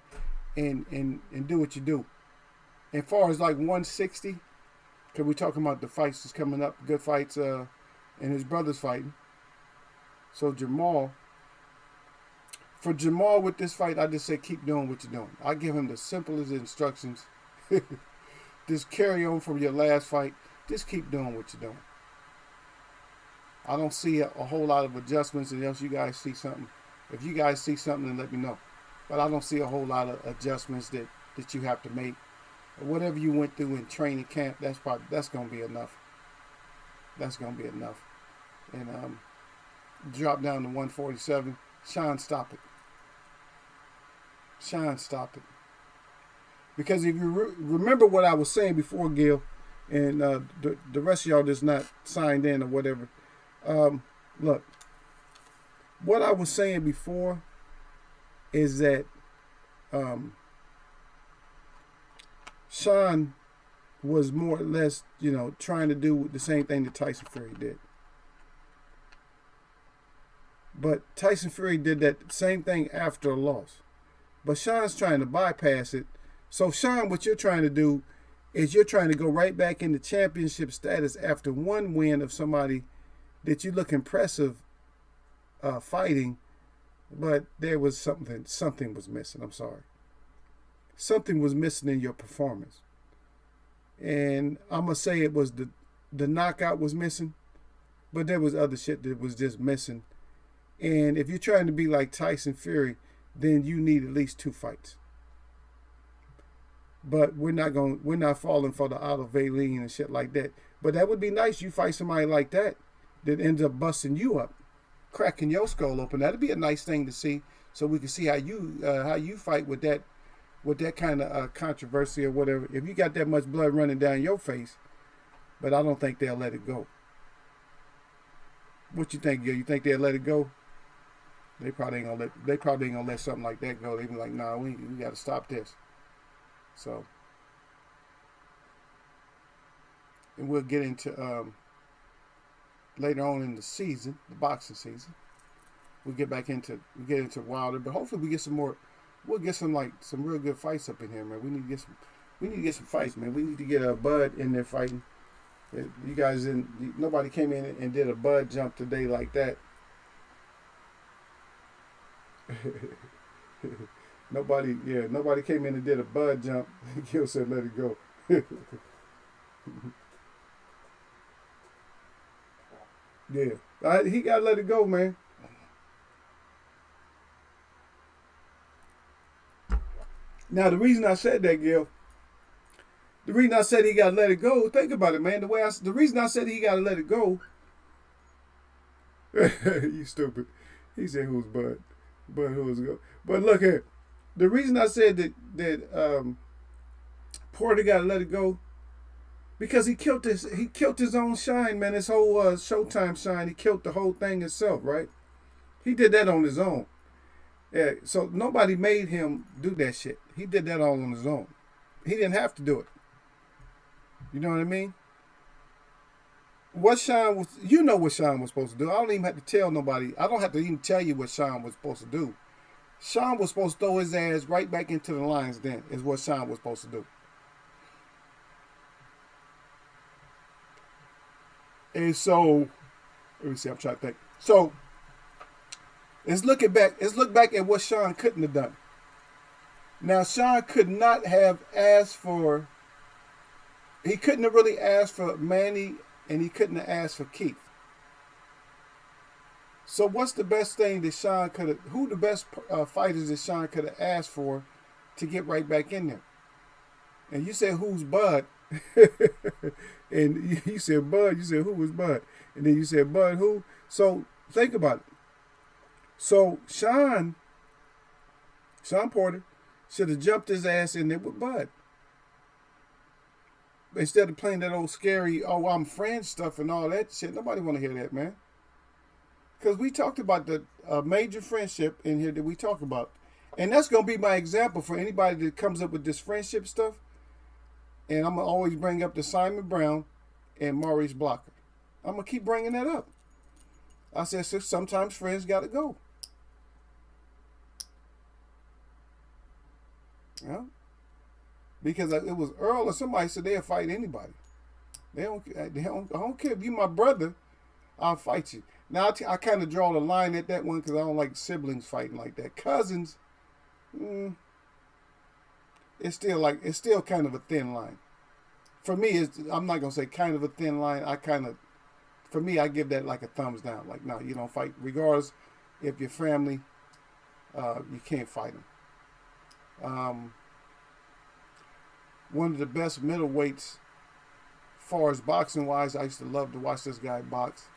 and do what you do. As far as like 160, because we're talking about the fights that's coming up, good fights, and his brother's fighting. So for Jamal with this fight, I just say keep doing what you're doing. I give him the simplest instructions. Just carry on from your last fight. Just keep doing what you're doing. I don't see a whole lot of adjustments unless you guys see something. If you guys see something, then let me know. But I don't see a whole lot of adjustments that you have to make. Whatever you went through in training camp, that's going to be enough. That's going to be enough. And drop down to 147. Sean, stop it. Sean, stop it. Because if you remember what I was saying before, Gil, and the rest of y'all that's not signed in or whatever, look, what I was saying before is that Sean was more or less, trying to do the same thing that Tyson Fury did. But Tyson Fury did that same thing after a loss. But Sean's trying to bypass it. So, Sean, what you're trying to do is you're trying to go right back into championship status after one win of somebody that you look impressive fighting, but there was something was missing. I'm sorry. Something was missing in your performance. And I'm going to say it was the knockout was missing, but there was other shit that was just missing. And if you're trying to be like Tyson Fury, then you need at least 2 fights. But we're not falling for the Otto Valine and shit like that. But that would be nice. You fight somebody like that ends up busting you up, cracking your skull open. That'd be a nice thing to see, so we can see how you fight with that kind of controversy or whatever. If you got that much blood running down your face, but I don't think they'll let it go. What you think, Gil? You think they'll let it go? They probably ain't gonna let something like that go. They be like, nah, we got to stop this. So, and we'll get into later on in the season, the boxing season. We get into Wilder, but hopefully we get some more. We'll get some real good fights up in here, man. We need to get some fights, man. We need to get Bud in there fighting. You guys nobody came in and did a Bud jump today like that. Nobody came in and did a Bud jump. Gil said, "Let it go." Yeah, he gotta let it go, man. Now the reason I said that, Gil, the reason I said he gotta let it go. Think about it, man. The reason I said he gotta let it go. You stupid. He said, "Who's Bud? Bud, who's go?" But look here. The reason I said that Porter got to let it go because he killed his own shine, man. His whole Showtime shine. He killed the whole thing himself, right? He did that on his own. Yeah. So nobody made him do that shit. He did that all on his own. He didn't have to do it. You know what I mean? What Sean was, you know what Sean was supposed to do. I don't even have to tell nobody. I don't have to even tell you what Sean was supposed to do. Sean was supposed to throw his ass right back into the lion's den, is what Sean was supposed to do. And so, let me see, I'm trying to think. So, let's look back at what Sean couldn't have done. Now, Sean could not have asked for, he couldn't have really asked for Manny, and he couldn't have asked for Keith. So what's the best thing that Sean could have, who the best fighters that Sean could have asked for to get right back in there? And you said, who's Bud? And you said Bud, you said, who was Bud? And then you said, Bud who? So think about it. So Sean Porter should have jumped his ass in there with Bud. Instead of playing that old scary, oh, I'm friends stuff and all that shit. Nobody want to hear that, man. Because we talked about the major friendship in here that we talk about. And that's going to be my example for anybody that comes up with this friendship stuff. And I'm going to always bring up the Simon Brown and Maurice Blocker. I'm going to keep bringing that up. I said, so sometimes friends got to go. Yeah. Because it was Earl or somebody said they'll fight anybody. I don't care if you're my brother, I'll fight you. Now I kind of draw the line at that one because I don't like siblings fighting like that. Cousins, it's still kind of a thin line. For me, I'm not gonna say kind of a thin line. For me, I give that like a thumbs down. Like, no, you don't fight, regardless if your family, you can't fight them. One of the best middleweights, as far as boxing wise, I used to love to watch this guy box.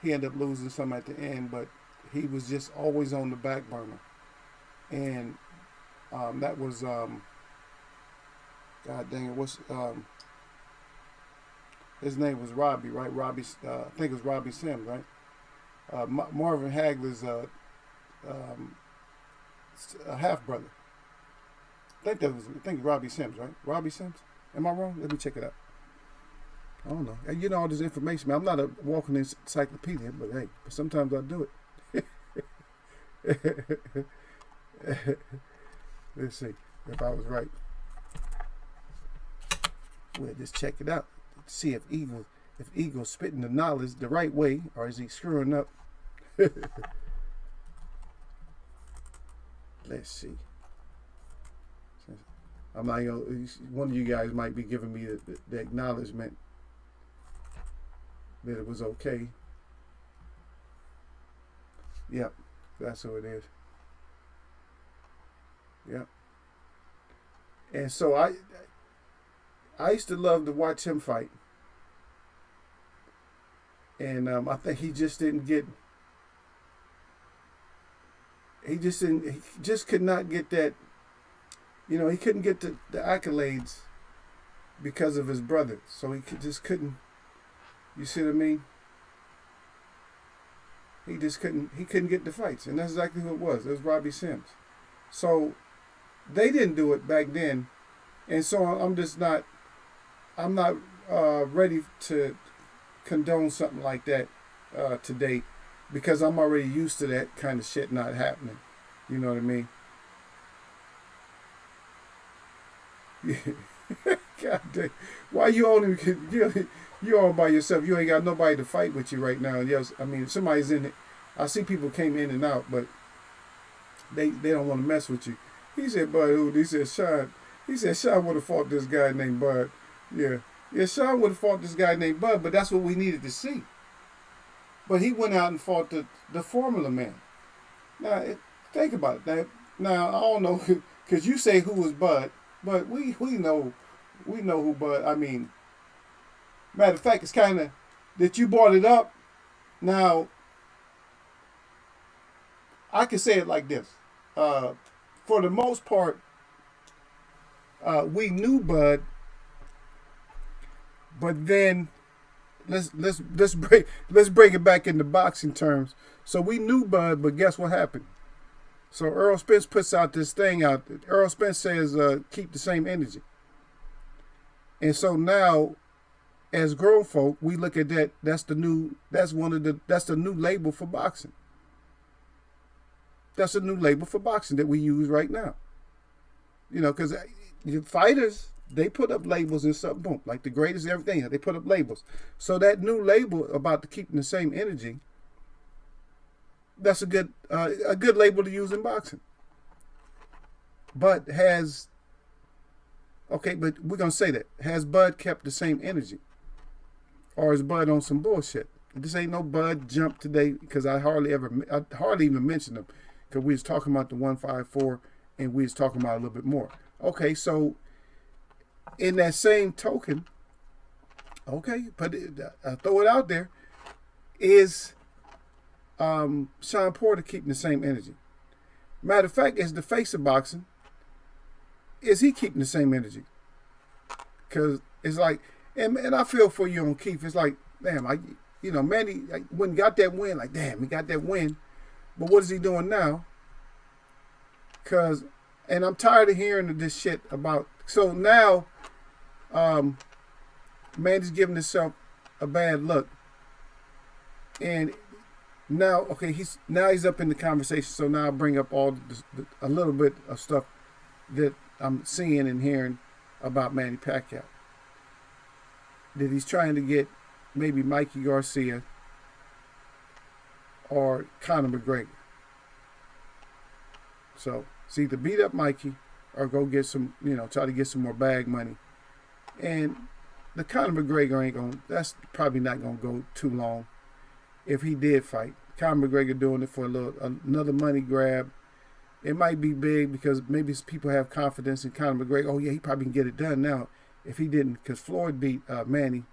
He ended up losing some at the end, but he was just always on the back burner. And that was, God dang it, his name was Robbie, right? Robbie, I think it was Robbie Sims, right? Marvin Hagler's half brother. I think Robbie Sims, right? Robbie Sims? Am I wrong? Let me check it out. I don't know. You know all this information, man. I'm not a walking encyclopedia, but hey, sometimes I do it. Let's see if I was right. We'll just check it out. See if Eagle's spitting the knowledge the right way, or is he screwing up? Let's see. I'm not gonna, one of you guys might be giving me the acknowledgement that it was okay. Yep, that's who it is. Yep. And so I used to love to watch him fight. And I think he just could not get that. You know, he couldn't get the accolades because of his brother. So he just couldn't, you see what I mean? He couldn't get the fights. And that's exactly who it was. It was Robbie Sims. So they didn't do it back then. And so I'm not ready to condone something like that today, because I'm already used to that kind of shit not happening. You know what I mean? God damn. Why you only you all by yourself? You ain't got nobody to fight with you right now. Yes, I mean, somebody's in it. I see people came in and out, but they don't want to mess with you. He said, Bud, who? He said, Sean. He said, Sean would have fought this guy named Bud. Yeah, Sean would have fought this guy named Bud, but that's what we needed to see. But he went out and fought the Formula Man. Now, think about it. Now, I don't know, because you say who was Bud. But we know who Bud. I mean, matter of fact, it's kind of that you brought it up. Now, I can say it like this. Uh, for the most part, we knew Bud, but then let's break it back into boxing terms. So we knew Bud, but guess what happened? So Earl Spence puts out this thing out. Earl Spence says, "Keep the same energy." And so now, as grown folk, we look at that. That's the new. That's one of the. That's the new label for boxing. That's a new label for boxing that we use right now. You know, because fighters, they put up labels and stuff. Boom, like the greatest everything. They put up labels. So that new label about keeping the same energy. That's a good label to use in boxing. But but we're gonna say that. Has Bud kept the same energy? Or is Bud on some bullshit? This ain't no Bud jump today because I hardly even mentioned him because we was talking about the 154 and we was talking about a little bit more. Okay, so in that same token, okay, but I throw it out there, is Sean Porter keeping the same energy? Matter of fact, as the face of boxing, is he keeping the same energy? Because it's like, and I feel for you on Keith. It's like, damn, Manny when he got that win, like, damn, he got that win. But what is he doing now? And I'm tired of hearing this shit about. So now, Manny's giving himself a bad look, and now, okay, he's up in the conversation. So now I bring up a little bit of stuff that I'm seeing and hearing about Manny Pacquiao. That he's trying to get maybe Mikey Garcia or Conor McGregor. So it's either beat up Mikey or go get some, try to get some more bag money. And the Conor McGregor that's probably not gonna go too long if he did fight. Conor McGregor doing it for another money grab. It might be big because maybe people have confidence in Conor McGregor. Oh yeah, he probably can get it done now. If he didn't, because Floyd beat Manny,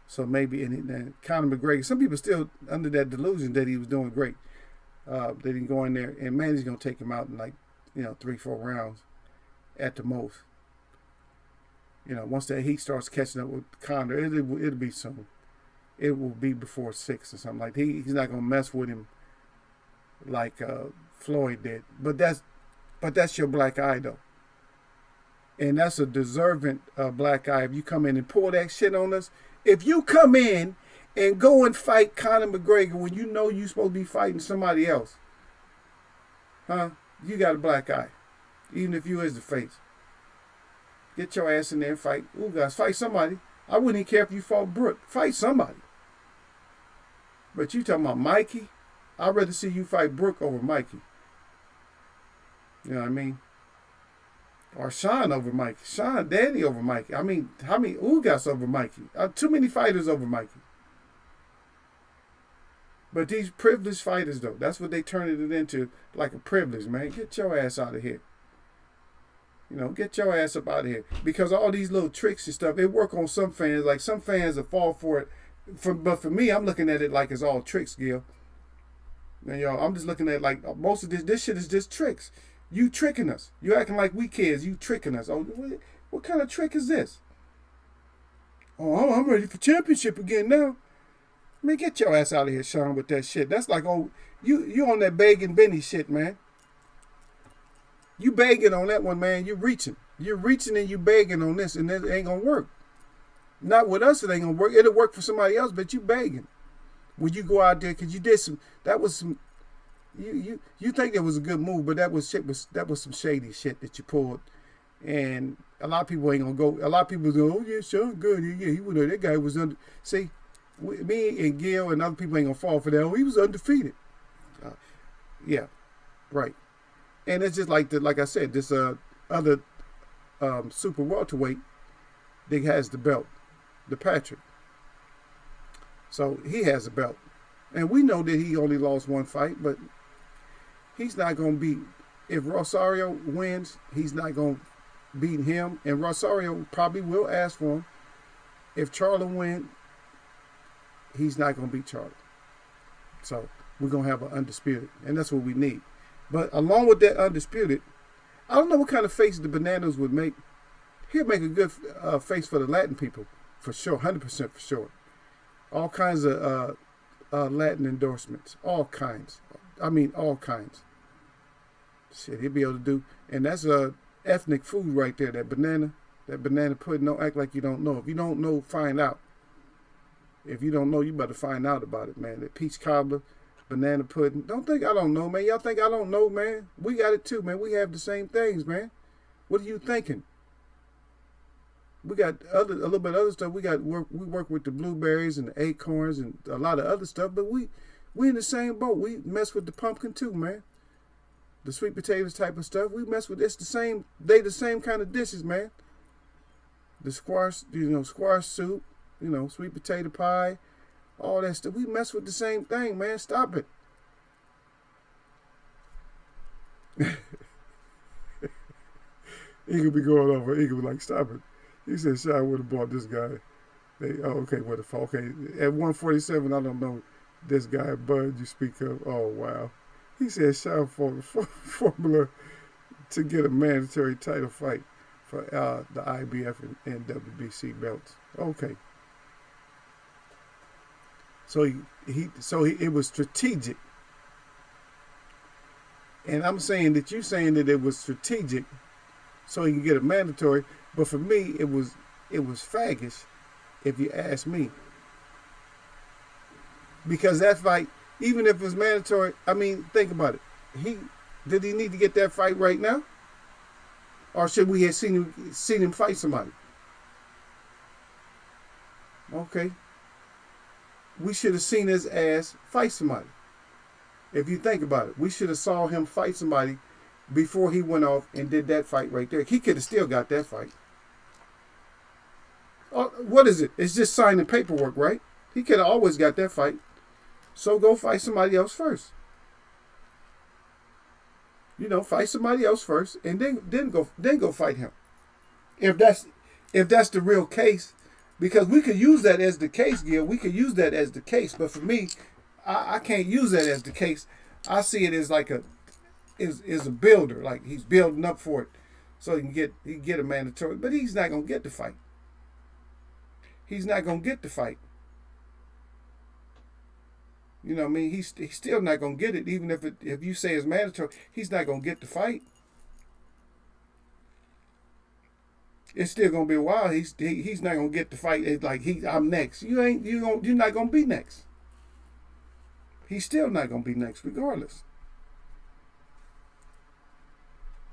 so maybe and Conor McGregor. Some people still under that delusion that he was doing great. They didn't go in there, and Manny's gonna take him out in 3-4 rounds at the most. Once that heat starts catching up with Conor, it'll be soon. It will be before 6 or something like that. He's not gonna mess with him like Floyd did. But that's your black eye though. And that's a deserving black eye. If you come in and pull that shit on us, if you come in and go and fight Conor McGregor when you know you're supposed to be fighting somebody else, you got a black eye, even if you is the face. Get your ass in there and fight. Ooh, guys, fight somebody. I wouldn't even care if you fought Brooke. Fight somebody. But you talking about Mikey? I'd rather see you fight Brooke over Mikey. You know what I mean? Or Sean over Mikey. Sean Danny over Mikey. I mean, how many Ugas over Mikey? Too many fighters over Mikey. But these privileged fighters, though, that's what they turning it into, like a privilege, man. Get your ass out of here. Get your ass up out of here. Because all these little tricks and stuff, it work on some fans. Like, some fans will fall for it. But for me, I'm looking at it like it's all tricks, Gil. And, I'm just looking at it like most of this shit is just tricks. You tricking us. You acting like we kids. You tricking us. Oh, what kind of trick is this? Oh, I'm ready for championship again now. Man, get your ass out of here, Sean, with that shit. That's like, you on that begging Benny shit, man. You begging on that one, man. You're reaching. You're reaching and you begging on this, and it ain't gonna work. Not with us, it ain't gonna work. It'll work for somebody else, but you begging. When you go out there, because you did some, you think it was a good move, but that was some shady shit that you pulled. And a lot of people ain't gonna go. A lot of people go, oh yeah, Sean, good, yeah, he went. That guy was under. See, me and Gil and other people ain't gonna fall for that. Oh, he was undefeated. Yeah, right. And it's just like I said, this other super welterweight that has the belt, the Patrick. So he has a belt, and we know that he only lost one fight, but he's not gonna beat. If Rosario wins, he's not gonna beat him, and Rosario probably will ask for him. If Charlie wins, he's not gonna beat Charlie. So we're gonna have an undisputed, and that's what we need. But along with that undisputed, I don't know what kind of face the Bananas would make. He'd make a good face for the Latin people, for sure, 100% for sure. All kinds of Latin endorsements, all kinds. I mean, all kinds. Shit, he'd be able to do, and that's ethnic food right there. That banana pudding. Don't act like you don't know. If you don't know, find out. If you don't know, you better find out about it, man. That peach cobbler, banana pudding. Don't think I don't know, man. Y'all think I don't know, man? We got it too, man. We have the same things, man. What are you thinking? We got a little bit of other stuff. We work with the blueberries and the acorns and a lot of other stuff, but we in the same boat. We mess with the pumpkin too, man. The sweet potatoes type of stuff. We mess with it's the same. They the same kind of dishes, man. The squash, squash soup, sweet potato pie, all that stuff. We mess with the same thing, man. Stop it. He could be going over. He could be like, stop it. He said, "Shy would have bought this guy." Okay, what the fuck? Okay, at 147, I don't know this guy, Bud. You speak of. Oh wow. He said, "Shy for the formula to get a mandatory title fight for the IBF and WBC belts." Okay. So it was strategic, and I'm saying that you're saying that it was strategic, so he can get a mandatory. But for me, it was faggish, if you ask me. Because that fight, even if it was mandatory, I mean, think about it. Did he need to get that fight right now? Or should we have seen him fight somebody? Okay. We should have seen his ass fight somebody. If you think about it, we should have saw him fight somebody before he went off and did that fight right there. He could have still got that fight. What is it? It's just signing paperwork, right? He could have always got that fight. So go fight somebody else first. Fight somebody else first, and then go fight him. If that's the real case, because we could use that as the case, Gil. We could use that as the case, but for me, I can't use that as the case. I see it as like is a builder, like he's building up for it, so he can get a mandatory. But he's not gonna get the fight. He's not gonna get the fight. You know what I mean? He's still not gonna get it, even if you say it's mandatory. He's not gonna get the fight. It's still gonna be a while. He's not gonna get the fight. It's like I'm next. You're not gonna be next. He's still not gonna be next, regardless.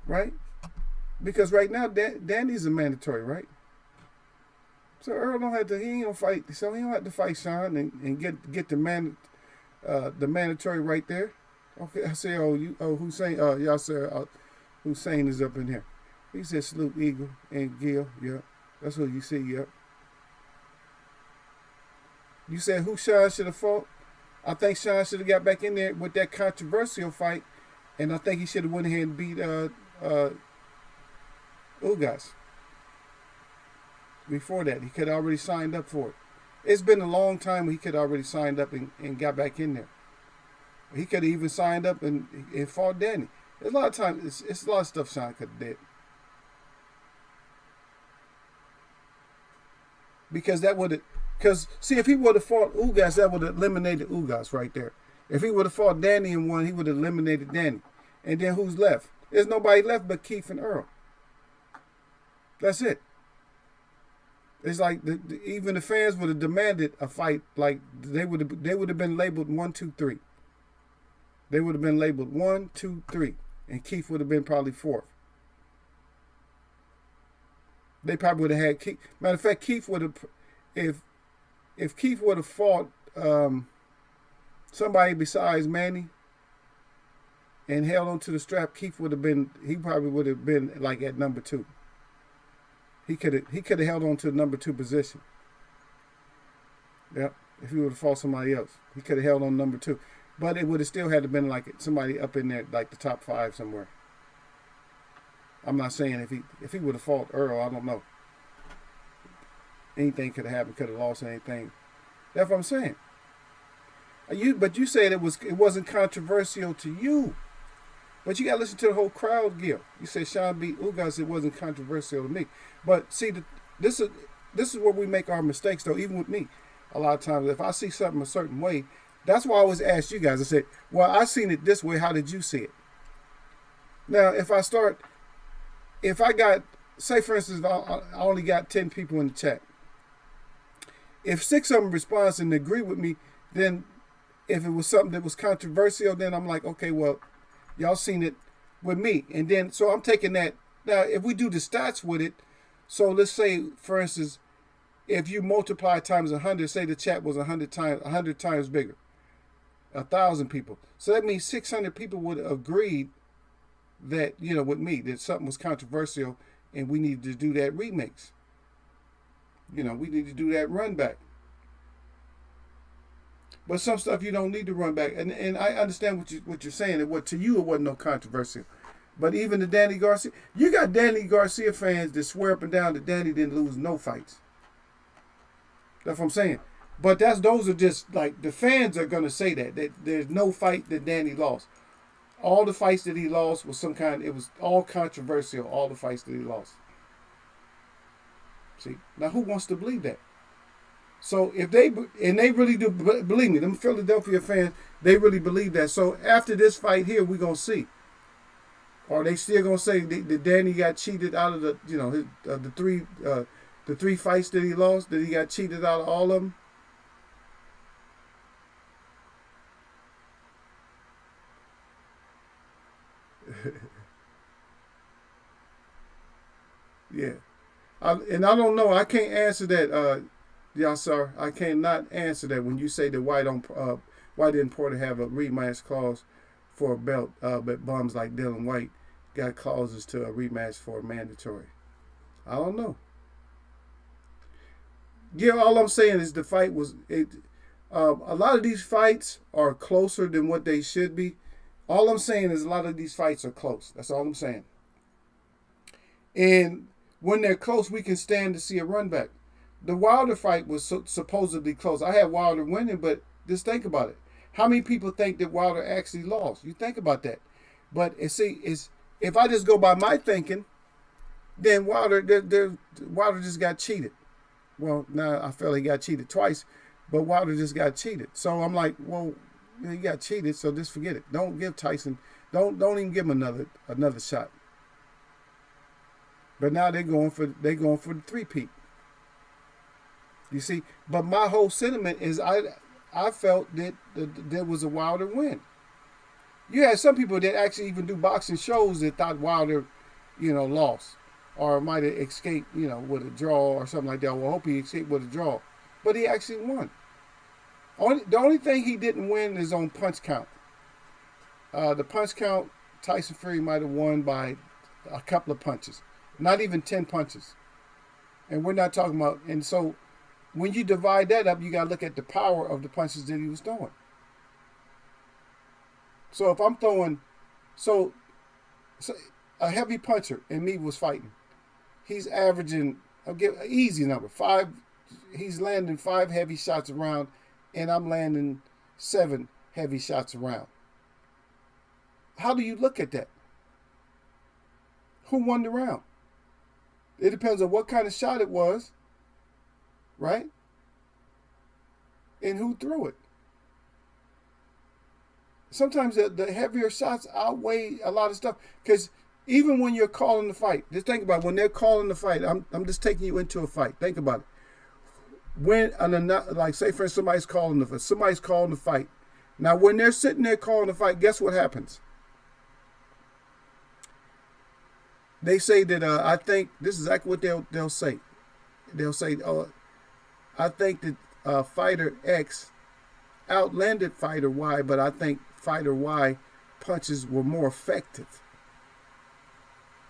Right? Because right now Danny's a mandatory, right? So Earl he ain't gonna fight. So he don't have to fight Sean and get the mandatory right there. Okay, I say, Hussein, y'all say Hussein is up in here. He said salute Eagle and Gil. Yep, that's what you see. Yep. You said who Sean should have fought? I think Sean should have got back in there with that controversial fight, and I think he should have went ahead and beat Dgust. Before that, he could have already signed up for it. It's been a long time he could have already signed up and got back in there. He could have even signed up and fought Danny. There's a lot of times, it's a lot of stuff Sean could have did. Because see, if he would have fought Dgust, that would have eliminated Dgust right there. If he would have fought Danny and won, he would have eliminated Danny. And then who's left? There's nobody left but Keith and Earl. That's it. It's like even the fans would have demanded a fight. Like they would have been labeled 1, 2, 3. They would have been labeled 1, 2, 3, and Keith would have been probably 4th. They probably would have had Keith. Matter of fact, Keith would have, if Keith would have fought somebody besides Manny and held onto the strap, he probably would have been like at number 2. He could have held on to the number 2 position. Yep. If he would have fought somebody else, he could have held on number 2. But it would have still had to been like somebody up in there, like the top 5 somewhere. I'm not saying if he would have fought Earl, I don't know. Anything could have happened, could have lost anything. That's what I'm saying. But you said it wasn't controversial to you. But you got to listen to the whole crowd, Gil. You say Sean B. Dgust, it wasn't controversial to me. But see, this is this is where we make our mistakes, though. Even with me, a lot of times, if I see something a certain way, that's why I always ask you guys. I say, "Well, I seen it this way. How did you see it?" Now, if I got, say for instance, I only got 10 people in the chat. If 6 of them respond and agree with me, then if it was something that was controversial, then I'm like, okay, well, y'all seen it with me. And then, so I'm taking that. Now, if we do the stats with it, so let's say, for instance, if you multiply times 100, say the chat was 100 times bigger, 1,000 people. So that means 600 people would have agreed that, with me, that something was controversial and we needed to do that remix. We need to do that run back. But some stuff you don't need to run back. And I understand what you're saying. To you, it wasn't no controversy. But even the Danny Garcia, you got Danny Garcia fans that swear up and down that Danny didn't lose no fights. That's what I'm saying. But those are just like, the fans are going to say that there's no fight that Danny lost. All the fights that he lost was it was all controversial, all the fights that he lost. See, now who wants to believe that? So if they really do believe me, them Philadelphia fans, they really believe that. So after this fight here, we're going to see. Are they still going to say that Danny got cheated out of the three fights that he lost, that he got cheated out of all of them? Yeah. And I don't know. I can't answer that, sir. I cannot answer that when you say that why didn't Porter have a rematch clause for a belt, but bums like Dylan White got clauses to a rematch for a mandatory. I don't know. Yeah, all I'm saying is the fight was a lot of these fights are closer than what they should be. All I'm saying is a lot of these fights are close. That's all I'm saying. And when they're close, we can stand to see a run back. The Wilder fight was supposedly close. I had Wilder winning, but just think about it. How many people think that Wilder actually lost? You think about that. But if I just go by my thinking, then Wilder just got cheated. Well, now I feel he got cheated twice, but Wilder just got cheated. So I'm like, well, he got cheated, so just forget it. Don't give Tyson, don't even give him another shot. But now they're going for the three-peat. You see, but my whole sentiment is I felt that there was a Wilder win. You had some people that actually even do boxing shows that thought Wilder, lost or might have escaped, with a draw or something like that. Well, I hope he escaped with a draw, but he actually won. The only thing he didn't win is on punch count. The punch count, Tyson Fury might have won by a couple of punches, not even 10 punches. And we're not talking about, and so when you divide that up, you got to look at the power of the punches that he was throwing. So if I'm throwing, so a heavy puncher and me was fighting, he's averaging, I'll give an easy number, 5, he's landing 5 heavy shots around, and I'm landing 7 heavy shots around. How do you look at that? Who won the round? It depends on what kind of shot it was, right? And who threw it. Sometimes the heavier shots outweigh a lot of stuff. Because even when you're calling the fight, just think about it, when they're calling the fight, I'm just taking you into a fight. Think about it. When, like say for instance, somebody's calling the fight. Now when they're sitting there calling the fight, guess what happens? They say that I think this is exactly what they'll say. They'll say, "Oh, I think that fighter X outlanded fighter Y, but I think fighter Y punches were more effective."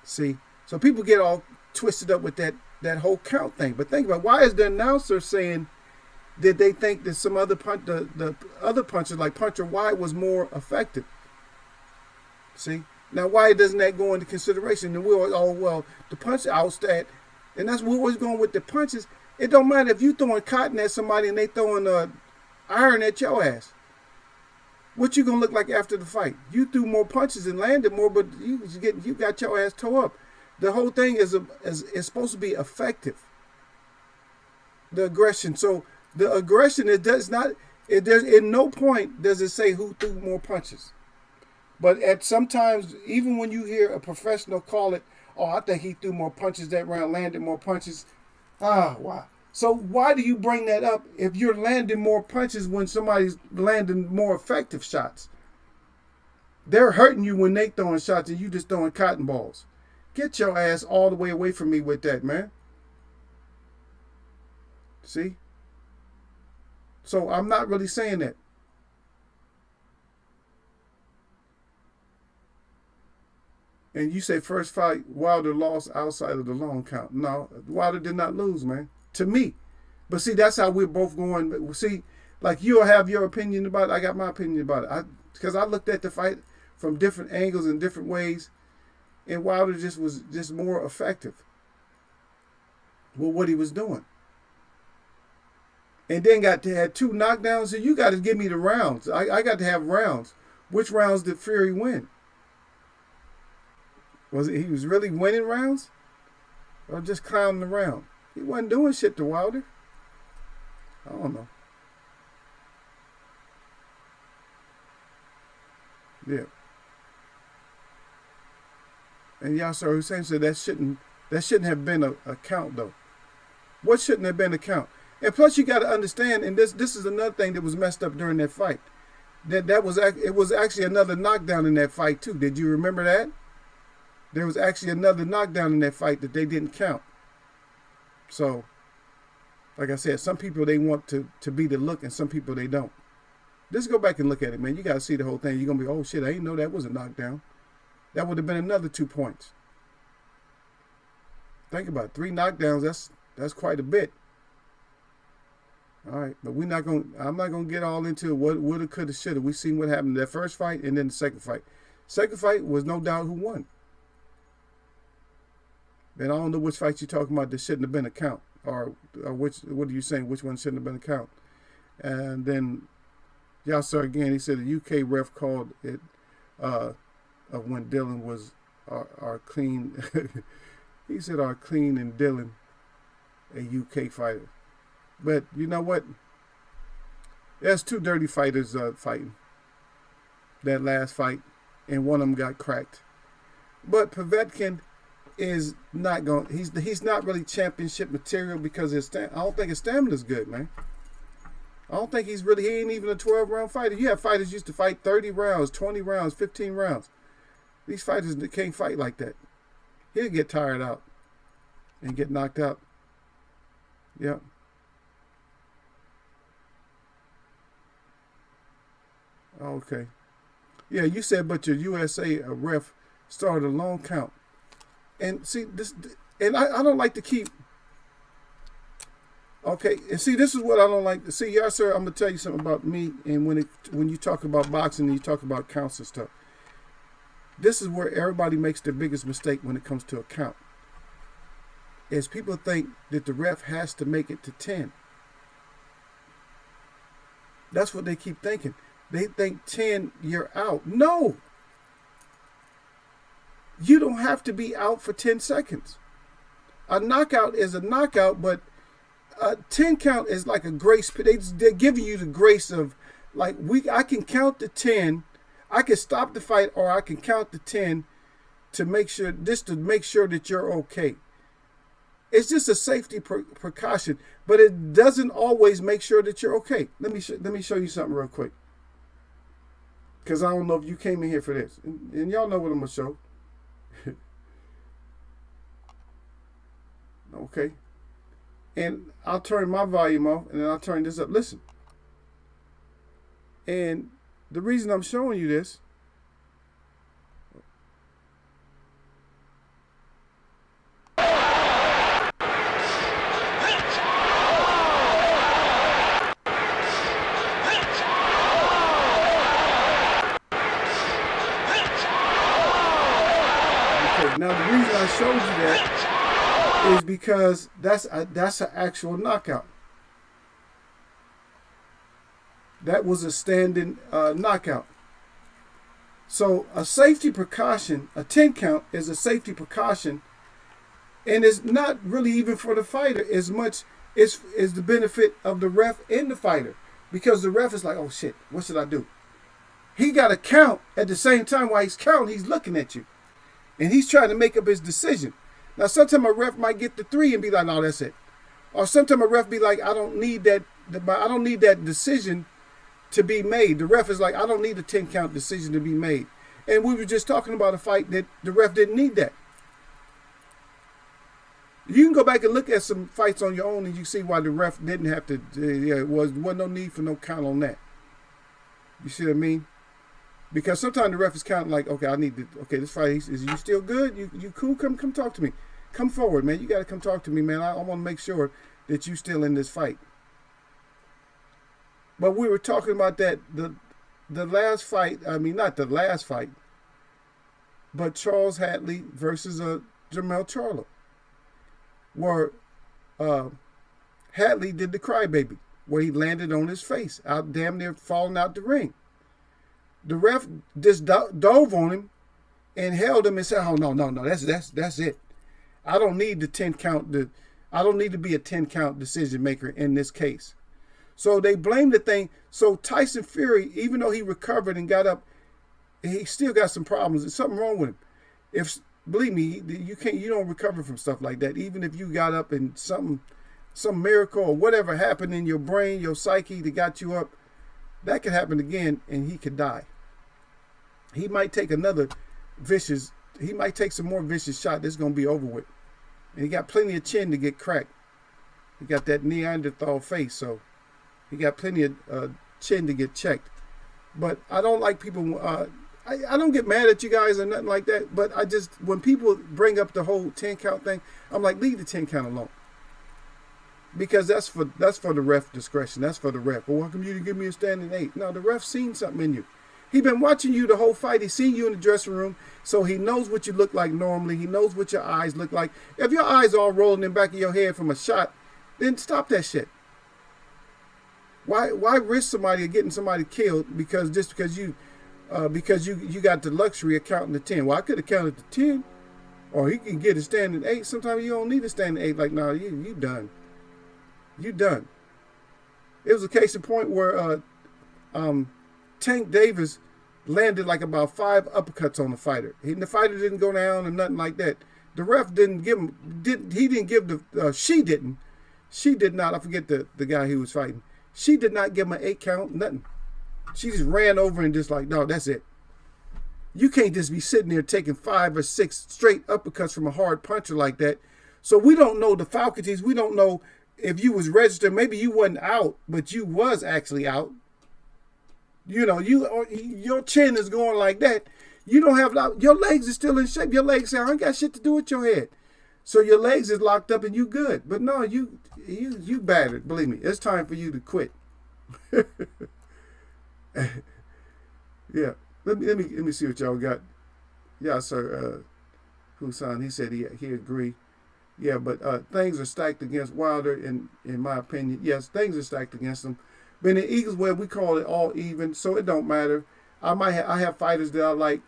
See, so people get all twisted up with that whole count thing. But think about, why is the announcer saying that they think that some other the other punches like puncher Y was more effective? See. Now, why doesn't that go into consideration? And the punch outstat, and that's what we're always going with the punches. It don't matter if you throwing cotton at somebody and they throwing iron at your ass. What you gonna look like after the fight? You threw more punches and landed more, but you got your ass tore up. The whole thing is supposed to be effective. The aggression. So the aggression, it does not. It does. In no point does it say who threw more punches. But at sometimes, even when you hear a professional call it, "Oh, I think he threw more punches that round, landed more punches." Ah, wow. So why do you bring that up if you're landing more punches when somebody's landing more effective shots? They're hurting you when they throwing shots and you just throwing cotton balls. Get your ass all the way away from me with that, man. See? So I'm not really saying that. And you say first fight, Wilder lost outside of the long count. No, Wilder did not lose, man. To me. But see, that's how we're both going. See, like you'll have your opinion about it. I got my opinion about it. Because I looked at the fight from different angles and different ways. And Wilder just was just more effective with what he was doing. And then had 2 knockdowns. So you got to give me the rounds. I got to have rounds. Which rounds did Fury win? Was it he was really winning rounds? Or just clowning around? He wasn't doing shit to Wilder. I don't know. Yeah. And Yasser Hussein said that shouldn't have been a count though. What shouldn't have been a count? And plus you got to understand, and this is another thing that was messed up during that fight. It was actually another knockdown in that fight too. Did you remember that? There was actually another knockdown in that fight that they didn't count. So, like I said, some people they want to be the look and some people they don't. Just go back and look at it, man. You got to see the whole thing. You're going to be, oh shit, I didn't know that was a knockdown. That would have been another 2 points. Think about it. 3 knockdowns, that's quite a bit. All right, but I'm not going to get all into what woulda, coulda, shoulda. We seen what happened in that first fight and then the second fight. Second fight was no doubt who won. And I don't know which fight you're talking about that shouldn't have been a count. Or what are you saying? Which one shouldn't have been a count? And then Yasser again, he said the UK ref called it of when Dylan was our clean. He said our clean and Dylan, a UK fighter. But you know what? There's 2 dirty fighters fighting. That last fight, and one of them got cracked. But Povetkin is not going. He's not really championship material because I don't think his stamina's good, man. I don't think he ain't even a 12-round fighter. You have fighters used to fight 30 rounds, 20 rounds, 15 rounds. These fighters can't fight like that. He'll get tired out and get knocked out. Yep. Okay. Yeah, you said, but your USA ref started a long count. And see this, and I don't like to keep. Okay, and see, this is what I don't like to see. Yes, sir. I'm gonna tell you something about me. And when you talk about boxing and you talk about counts and stuff, this is where everybody makes their biggest mistake when it comes to a count. Is people think that the ref has to make it to 10. That's what they keep thinking. They think 10, you're out. No. You don't have to be out for 10 seconds. A knockout is a knockout, but a 10 count is like a grace. They're giving you the grace of, like, I can count to 10. I can stop the fight, or I can count to 10 to make sure that you're okay. It's just a safety precaution, but it doesn't always make sure that you're okay. Let me show you something real quick, because I don't know if you came in here for this, and y'all know what I'm gonna show. Okay, and I'll turn my volume off, and then I'll turn this up. Listen, and the reason I'm showing you this. Now the reason I showed you that is because that's an actual knockout. That was a standing knockout. So a safety precaution, a 10 count is a safety precaution, and it's not really even for the fighter as much as the benefit of the ref and the fighter, because the ref is like, oh shit, what should I do? He got to count at the same time. While he's counting, he's looking at you, and he's trying to make up his decision. Now, sometimes a ref might get the 3 and be like, no, that's it. Or sometimes a ref be like, I don't need that decision to be made. The ref is like, I don't need a 10 count decision to be made. And we were just talking about a fight that the ref didn't need that. You can go back and look at some fights on your own, and you see why the ref didn't have to. Wasn't no need for no count on that. You see what I mean? Because sometimes the ref is counting like, okay, I need to. Okay, this fight is you still good? You cool? Come talk to me. Come forward, man. You got to come talk to me, man. I want to make sure that you still in this fight. But we were talking about that the last fight. I mean, not the last fight, but Charles Hatley versus Jermell Charlo, where Hatley did the crybaby, where he landed on his face, out damn near falling out the ring. The ref just dove on him and held him and said, "Oh no, that's it. I don't need the 10 count. I don't need to be a 10 count decision maker in this case." So they blamed the thing. So Tyson Fury, even though he recovered and got up, he still got some problems. There's something wrong with him. Believe me, you don't recover from stuff like that. Even if you got up and some miracle or whatever happened in your brain, your psyche that got you up, that could happen again, and he could die. He might take some more vicious shot that's going to be over with. And he got plenty of chin to get cracked. He got that Neanderthal face, so he got plenty of chin to get checked. But I don't like people, I don't get mad at you guys or nothing like that, but when people bring up the whole 10 count thing, I'm like, leave the 10 count alone. Because that's for the ref discretion. That's for the ref. Well, how come you didn't give me a standing 8? No, the ref seen something in you. He been watching you the whole fight. He seen you in the dressing room, so he knows what you look like normally. He knows what your eyes look like. If your eyes all rolling in the back of your head from a shot, then stop that shit. Why risk somebody or getting somebody killed because you got the luxury of counting to 10? Well, I could have counted to 10, or he can get a standing 8. Sometimes you don't need a standing 8. Like, no, you done. You done. It was a case in point where Tank Davis landed like about 5 uppercuts on the fighter. The fighter didn't go down or nothing like that. The ref didn't give him. She did not. I forget the guy he was fighting. She did not give him an 8 count. Nothing. She just ran over and just like, no, that's it. You can't just be sitting there taking 5 or 6 straight uppercuts from a hard puncher like that. So we don't know the faculties. We don't know if you was registered. Maybe you wasn't out, but you was actually out. You know, your chin is going like that. You don't have, your legs are still in shape. Your legs say, I ain't got shit to do with your head. So your legs is locked up and you good. But no, you battered. Believe me, it's time for you to quit. Yeah. Let me see what y'all got. Yeah, sir. Husan, he said he agreed. Yeah, but things are stacked against Wilder, in my opinion. Yes, things are stacked against him. But in the Eagles Web, we call it all even, so it don't matter. I have fighters that I like.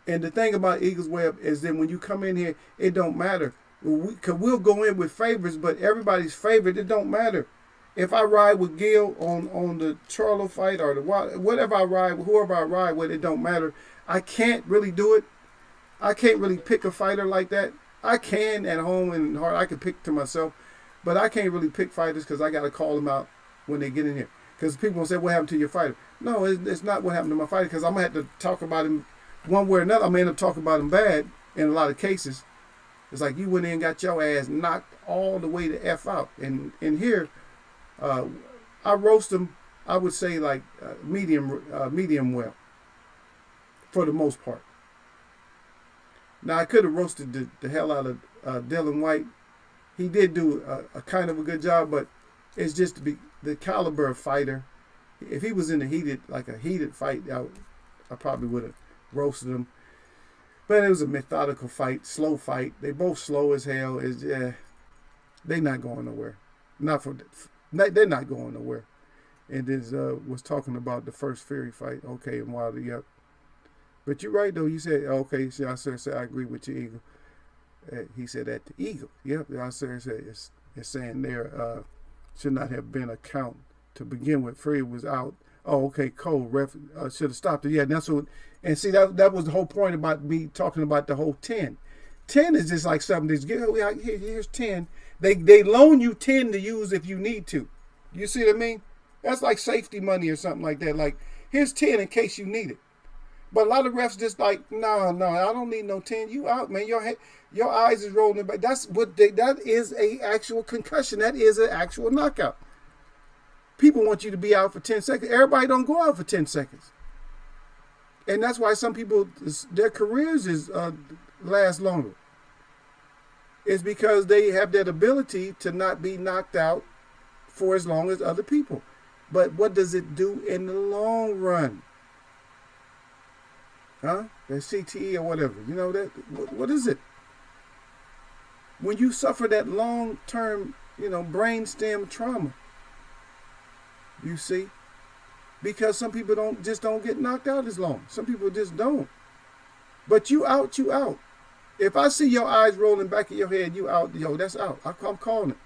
And the thing about Eagles Web is that when you come in here, it don't matter. We'll go in with favorites, but everybody's favorite, it don't matter. If I ride with Gil on the Charlo fight or whatever I ride with, whoever I ride with, it don't matter. I can't really do it. I can't really pick a fighter like that. I can at home and hard. I can pick to myself, but I can't really pick fighters because I got to call them out when they get in here. Because people will say, what happened to your fighter? No, it's not what happened to my fighter, because I'm going to have to talk about him one way or another. I'm going to end up talking about him bad in a lot of cases. It's like you went in and got your ass knocked all the way to F out. And in here, I roast them, I would say, like medium well, for the most part. Now, I could have roasted the hell out of Dylan White. He did do a kind of a good job, but it's just to be the caliber of fighter. If he was in a heated fight, I probably would have roasted him. But it was a methodical fight, slow fight. They both slow as hell. They're not going nowhere. They're not going nowhere. and this was talking about the first Fury fight. Okay, and Wilder, yep. But you're right though. You said okay. So I said I agree with you, Eagle. He said at the Eagle. Yep. I said it's saying there should not have been a count to begin with. Fury was out. Oh, okay. Cole ref should have stopped it. Yeah, and that's what. And see that was the whole point about me talking about the whole 10. 10 is just like something that's here's 10. They loan you 10 to use if you need to. You see what I mean? That's like safety money or something like that. Like here's 10 in case you need it. But a lot of refs just like, no, I don't need no 10. You out, man. Your eyes is rolling back. That is a actual concussion. That is an actual knockout. People want you to be out for 10 seconds. Everybody don't go out for 10 seconds. And that's why some people, their careers is last longer. It's because they have that ability to not be knocked out for as long as other people. But what does it do in the long run? Huh? The CTE or whatever. You know that. What is it? When you suffer that long-term, brainstem trauma, you see, because some people don't get knocked out as long. Some people just don't. But you out. If I see your eyes rolling back in your head, you out. Yo, that's out. I'm calling it.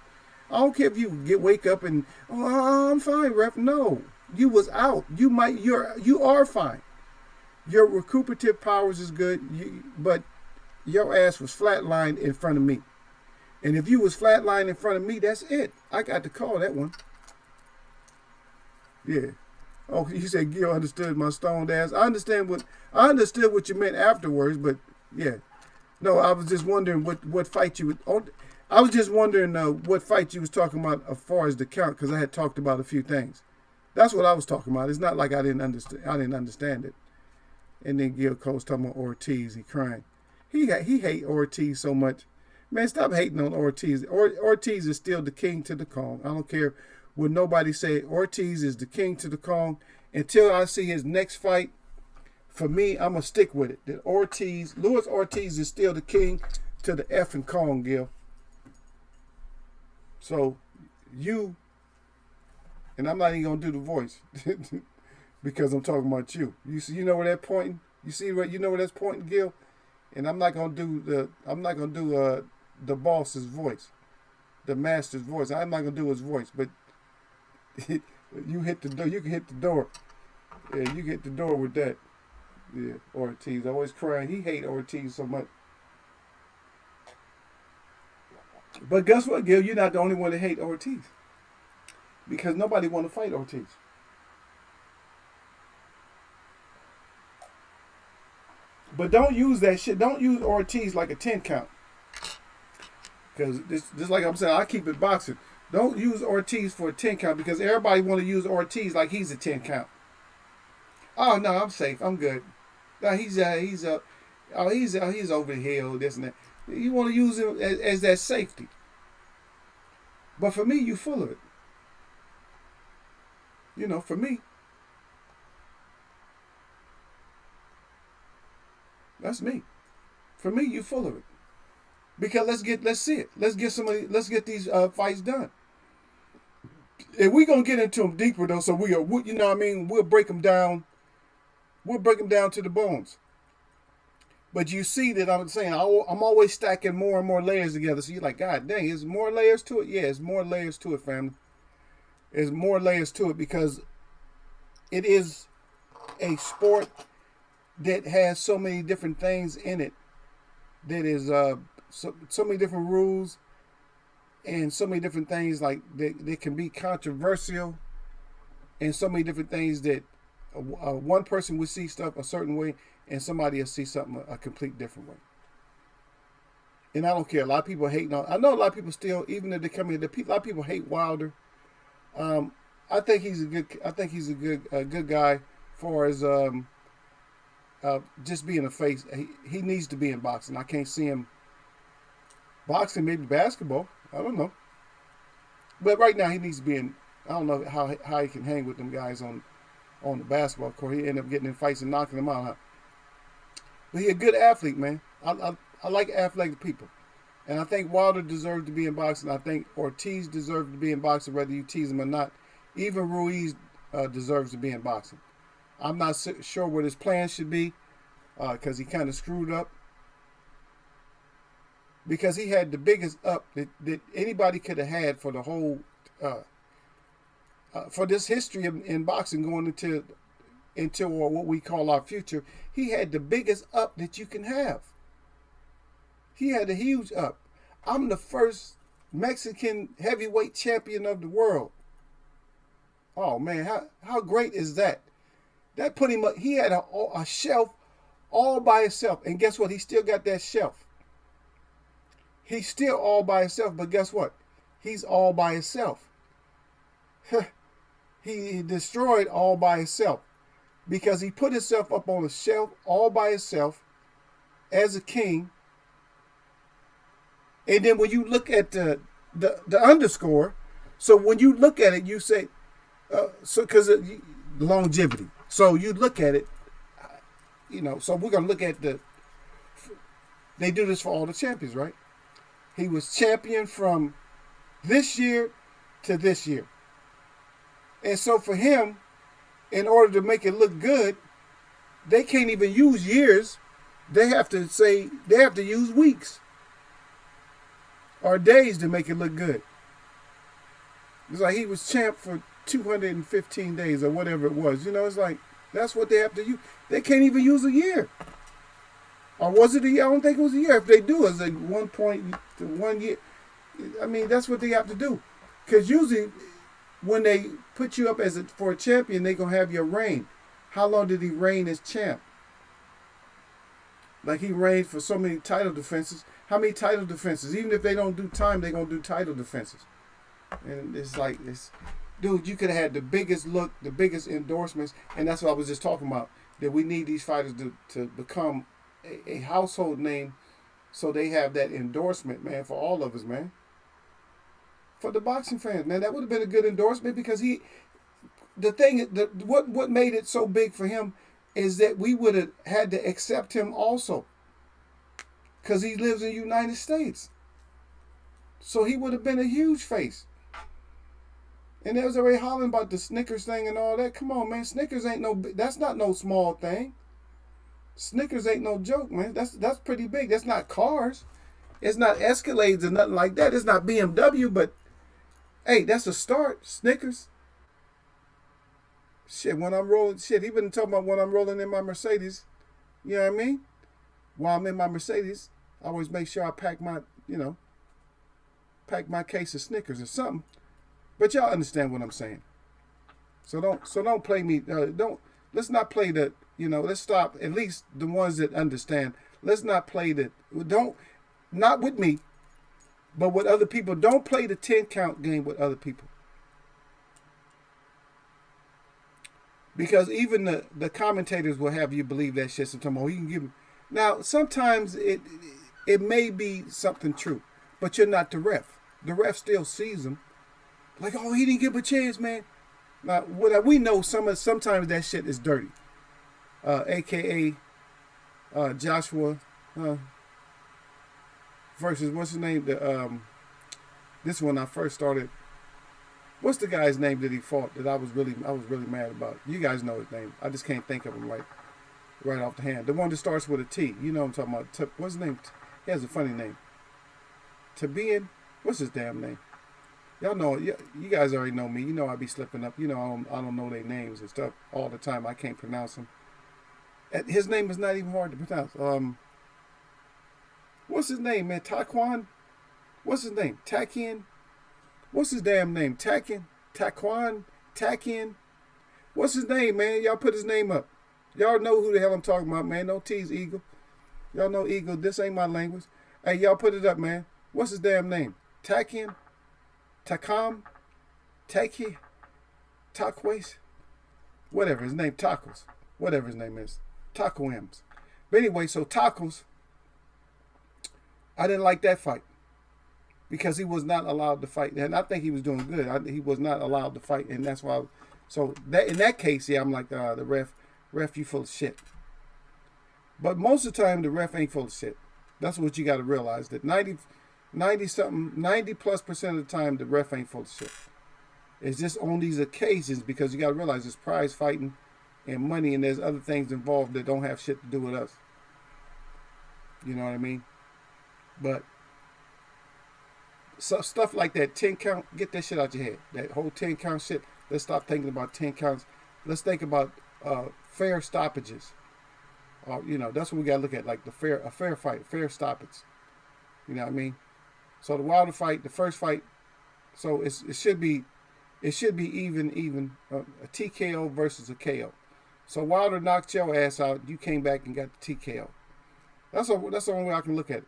I don't care if you wake up and I'm fine, ref. No, you was out. You are fine. Your recuperative powers is good, but your ass was flatlined in front of me. And if you was flatlined in front of me, that's it. I got to call that one. Yeah. Oh, you said Gil understood my stoned ass. I understood what you meant afterwards, but yeah. No, I was just wondering what fight you would. I was just wondering what fight you was talking about as far as the count, because I had talked about a few things. That's what I was talking about. It's not like I didn't understand it. And then Gil Cole's talking about Ortiz. He crying. He hate Ortiz so much. Man, stop hating on Ortiz. Ortiz is still the king to the Kong. I don't care what nobody say. Ortiz is the king to the Kong. Until I see his next fight, for me, I'm going to stick with it. That Luis Ortiz is still the king to the effing Kong, Gil. So, and I'm not even going to do the voice. Because I'm talking about you. You know where that's pointing? You know where that's pointing, Gil? And I'm not gonna do the boss's voice, the master's voice. I'm not gonna do his voice, but you hit the door. You can hit the door. Yeah, you can hit the door with that. Yeah, Ortiz always crying. He hate Ortiz so much. But guess what, Gil? You're not the only one that hate Ortiz, because nobody want to fight Ortiz. But don't use that shit. Don't use Ortiz like a 10 count. Because just like I'm saying, I keep it boxing. Don't use Ortiz for a 10 count because everybody want to use Ortiz like he's a 10 count. Oh no, I'm safe. I'm good. No, he's over the hill. This and that. You want to use him as that safety. But for me, you full of it. For me. That's me. For me, you full of it. Because let's see it. Let's get these fights done. And we're gonna get into them deeper though, so we'll break them down. We'll break them down to the bones. But you see that I'm saying I'm always stacking more and more layers together. So you're like, God dang, is more layers to it? Yeah, it's more layers to it, family. There's more layers to it because it is a sport that has so many different things in it. That is so many different rules and so many different things like that can be controversial, and so many different things that one person would see stuff a certain way and somebody will see something a complete different way. And I don't care. A lot of people hate. I know a lot of people still, even if they come in, a lot of people hate Wilder. I think he's a good guy for his just being a face. He needs to be in boxing. I can't see him boxing, maybe basketball. I don't know. But right now he needs to be in. I don't know how he can hang with them guys on the basketball court. He end up getting in fights and knocking them out. Huh? But he's a good athlete, man. I like athletic people. And I think Wilder deserved to be in boxing. I think Ortiz deserved to be in boxing, whether you tease him or not. Even Ruiz deserves to be in boxing. I'm not sure what his plan should be because he kind of screwed up. Because he had the biggest up that anybody could have had for the whole, for this history in boxing going into what we call our future. He had the biggest up that you can have. He had a huge up. I'm the first Mexican heavyweight champion of the world. Oh man, how great is that? That put him up. He had a shelf all by himself. And guess what? He still got that shelf. He's still all by himself, but guess what? He's all by himself. He destroyed all by himself because he put himself up on a shelf all by himself as a king. And then when you look at the underscore, so when you look at it, you say, so because longevity. So you look at it, so we're going to look at they do this for all the champions, right? He was champion from this year to this year. And so for him, in order to make it look good, they can't even use years. They have to use weeks or days to make it look good. It's like he was champ for 215 days or whatever it was. It's like, that's what they have to use. They can't even use a year. Or was it a year? I don't think it was a year. If they do, it's like 1 year. I mean, that's what they have to do. Because usually, when they put you up for a champion, they're going to have your reign. How long did he reign as champ? Like he reigned for so many title defenses. How many title defenses? Even if they don't do time, they're going to do title defenses. And it's like, dude, you could have had the biggest look, the biggest endorsements. And that's what I was just talking about. That we need these fighters to become a household name so they have that endorsement, man, for all of us, man. For the boxing fans, man, that would have been a good endorsement because what made it so big for him is that we would have had to accept him also because he lives in the United States. So he would have been a huge face. And they was already hollering about the Snickers thing and all that. Come on, man, Snickers ain't that's not no small thing. Snickers ain't no joke, man. That's pretty big. That's not cars. It's not Escalades or nothing like that. It's not BMW, but hey, that's a start. Snickers. Shit, when I'm rolling, shit, he been talking about when I'm rolling in my Mercedes. You know what I mean? While I'm in my Mercedes, I always make sure I pack my case of Snickers or something. But y'all understand what I'm saying. So don't play me. Let's not play the. Let's stop. At least the ones that understand. Let's not play the. Not with me, but with other people. Don't play the 10 count game with other people. Because even the commentators will have you believe that shit sometimes. Oh, he can give me. Now, sometimes it may be something true, but you're not the ref. The ref still sees them. Like, oh, he didn't give a chance, man. Now, we know sometimes that shit is dirty. AKA Joshua versus what's his name? This one I first started. What's the guy's name that he fought that I was really mad about? You guys know his name. I just can't think of him right off the hand. The one that starts with a T. You know what I'm talking about. What's his name? He has a funny name. Tabian. What's his damn name? Y'all know, you guys already know me. You know I be slipping up. You know I don't know their names and stuff all the time. I can't pronounce them. His name is not even hard to pronounce. What's his name, man? Taquan? What's his name? Takian? What's his damn name? Takin? Taquan? Takian? What's his name, man? Y'all put his name up. Y'all know who the hell I'm talking about, man. Don't tease Eagle. Y'all know Eagle. This ain't my language. Hey, y'all put it up, man. What's his damn name? Takian? Takam? Taki? Taquace? Whatever his name. Tacos. Whatever his name is. Taco M's. But anyway, so Tacos, I didn't like that fight because he was not allowed to fight. And I think he was doing good. He was not allowed to fight. And that's why. So that in that case, yeah, I'm like, the ref, you full of shit. But most of the time, the ref ain't full of shit. That's what you got to realize, that 90+ percent of the time, the ref ain't full of shit. It's just on these occasions because you got to realize it's prize fighting and money, and there's other things involved that don't have shit to do with us. You know what I mean? But so stuff like that 10 count, get that shit out your head. That whole 10 count shit. Let's stop thinking about 10 counts. Let's think about fair stoppages. You know, that's what we got to look at, like a fair fight, fair stoppage. You know what I mean? So the Wilder fight, the first fight, so it should be even a TKO versus a KO. So Wilder knocked your ass out, you came back and got the TKO. That's the only way I can look at it.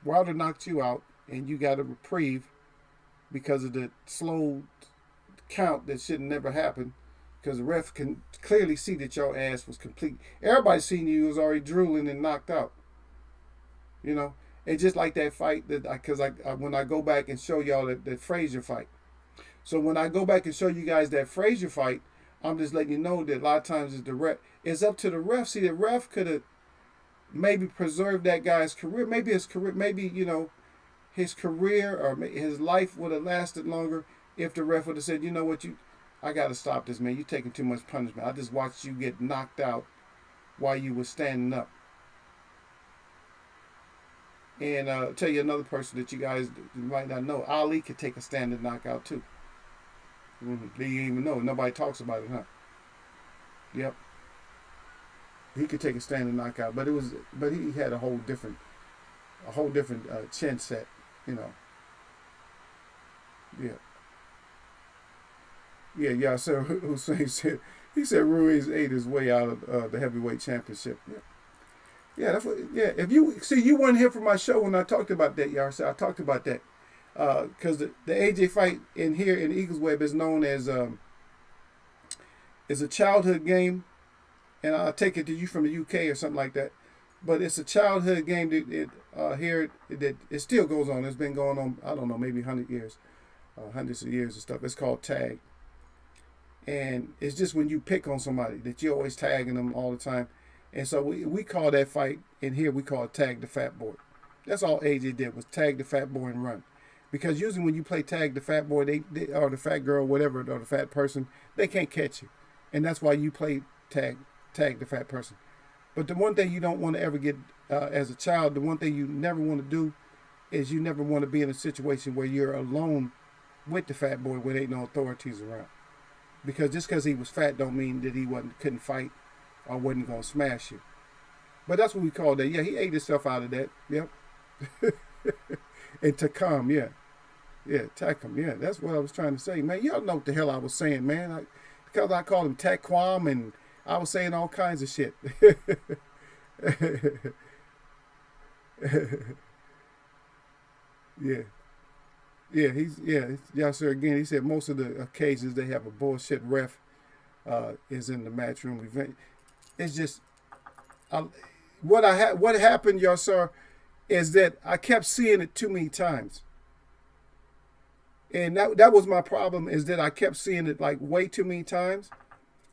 Wilder knocked you out, and you got a reprieve because of the slow count that should never happen, because the ref can clearly see that your ass was complete. Everybody seen you was already drooling and knocked out. You know, it's just like that fight that because when I go back and show y'all that Frazier fight. So when I go back and show you guys that Frazier fight, I'm just letting you know that a lot of times it's up to the ref. See, the ref could have maybe preserved that guy's career. Maybe his career, his career or his life would have lasted longer if the ref would have said, you know what, I got to stop this, man. You're taking too much punishment. I just watched you get knocked out while you were standing up. And I'll tell you another person that you guys might not know. Ali could take a standing knockout too. You didn't even know. Nobody talks about it, huh? Yep. He could take a standing knockout, but he had a whole different chin set, you know. Yeah. Yeah, Sir Hussein said Ruiz ate his way out of the heavyweight championship. Yeah, that's what. Yeah, if you see, you weren't here for my show when I talked about that, y'all. So I talked about that because the AJ fight in here in Eagles Web is known as is a childhood game, and I'll take it to you from the UK or something like that. But it's a childhood game that it still goes on. It's been going on, I don't know, maybe 100 years, hundreds of years and stuff. It's called tag. And it's just when you pick on somebody that you're always tagging them all the time. And so we call that fight, in here we call it tag the fat boy. That's all AJ did was tag the fat boy and run. Because usually when you play tag the fat boy, they or the fat girl, whatever, or the fat person, they can't catch you. And that's why you play tag the fat person. But the one thing you don't want to ever get as a child, the one thing you never want to do is you never want to be in a situation where you're alone with the fat boy where there ain't no authorities around. Because just because he was fat don't mean that he couldn't fight or wasn't going to smash you. But that's what we call that. Yeah, he ate himself out of that. Yep. And Takam, yeah. Yeah, Takam, yeah. That's what I was trying to say. Man, y'all know what the hell I was saying, man. Because I called him Taquam and I was saying all kinds of shit. Yeah, yes sir. Again, he said most of the occasions they have a bullshit ref is in the matchroom event. It's just what happened, y'all sir, is that I kept seeing it too many times. And that was my problem, is that I kept seeing it like way too many times.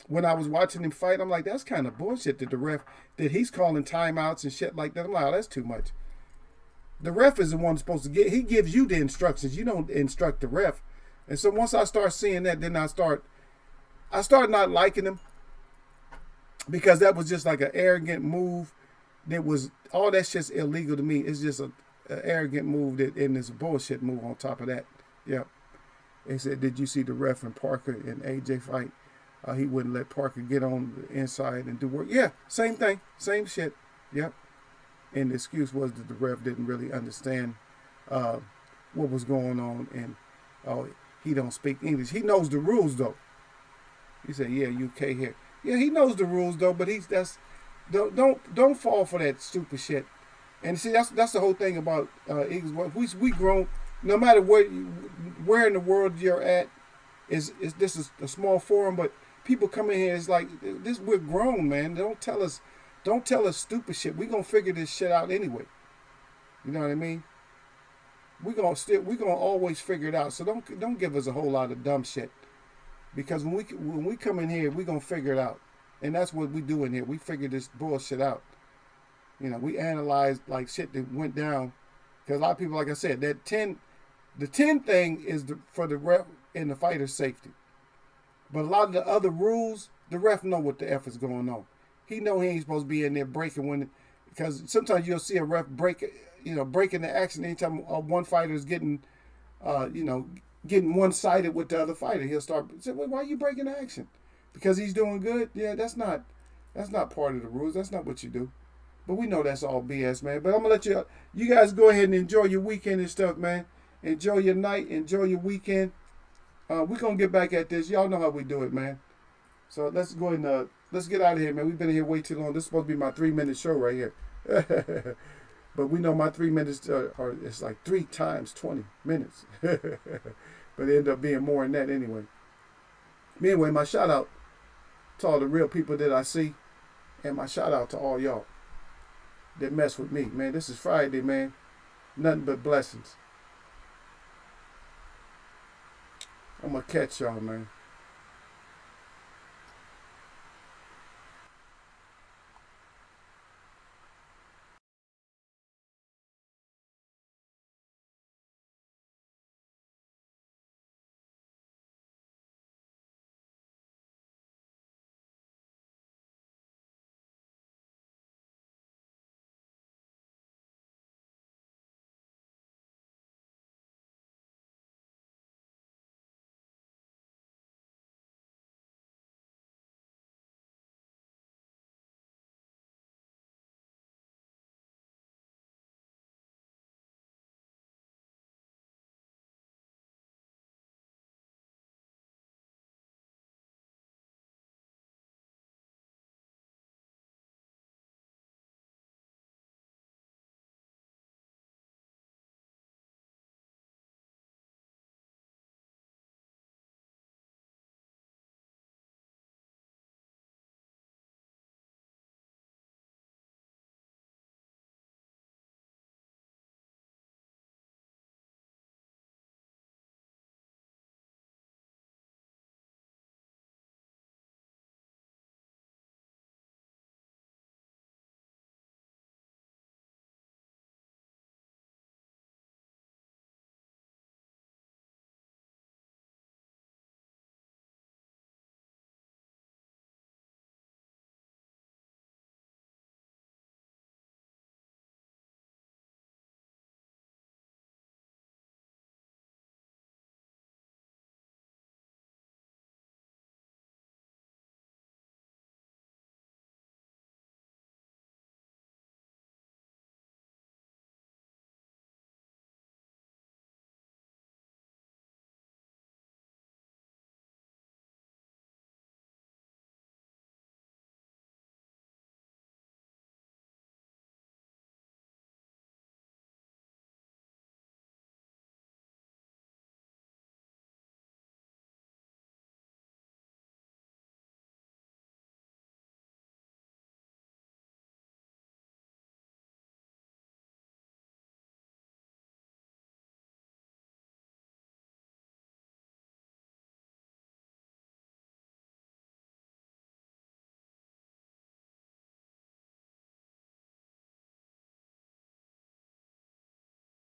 When I was watching him fight, I'm like, that's kind of bullshit that the ref, that he's calling timeouts and shit like that. I'm like, oh, that's too much. The ref is the one supposed to he gives you the instructions. You don't instruct the ref. And so once I start seeing that, then I start not liking him, because that was just like an arrogant move. That was, all that shit's illegal to me. It's just an arrogant move and it's a bullshit move on top of that. Yep. They said, did you see the ref in Parker and AJ fight? He wouldn't let Parker get on the inside and do work. Yeah, same thing, same shit. Yep. And the excuse was that the ref didn't really understand what was going on, and he don't speak English. He knows the rules though. He said, "Yeah, UK here." Yeah, he knows the rules though, but don't fall for that stupid shit. And see, that's the whole thing about Eagles. We grown. No matter where in the world you're at, this is a small forum, but people come in here. It's like this. We're grown, man. Don't tell us stupid shit. We gonna figure this shit out anyway. You know what I mean? We gonna always figure it out. So don't give us a whole lot of dumb shit, because when we come in here, we gonna figure it out, and that's what we do in here. We figure this bullshit out. You know, we analyze like shit that went down, because a lot of people, like I said, the 10 thing is for the in the fighter's safety. But a lot of the other rules, the ref know what the F is going on. He know he ain't supposed to be in there breaking when, because sometimes you'll see a ref breaking the action anytime one fighter is getting, getting one-sided with the other fighter. He'll start say, well, why are you breaking the action? Because he's doing good? Yeah, that's not part of the rules. That's not what you do. But we know that's all BS, man. But I'm gonna let you guys go ahead and enjoy your weekend and stuff, man. Enjoy your night, enjoy your weekend. We're gonna get back at this. Y'all know how we do it, man. So let's go and let's get out of here, man. We've been here way too long. This is supposed to be my 3-minute show right here. But we know my 3 minutes it's like 3 times 20 minutes. But it ended up being more than that anyway. Anyway, my shout out to all the real people that I see, and my shout out to all y'all that mess with me, man. This is Friday, man. Nothing but blessings. I'm gonna catch y'all, man.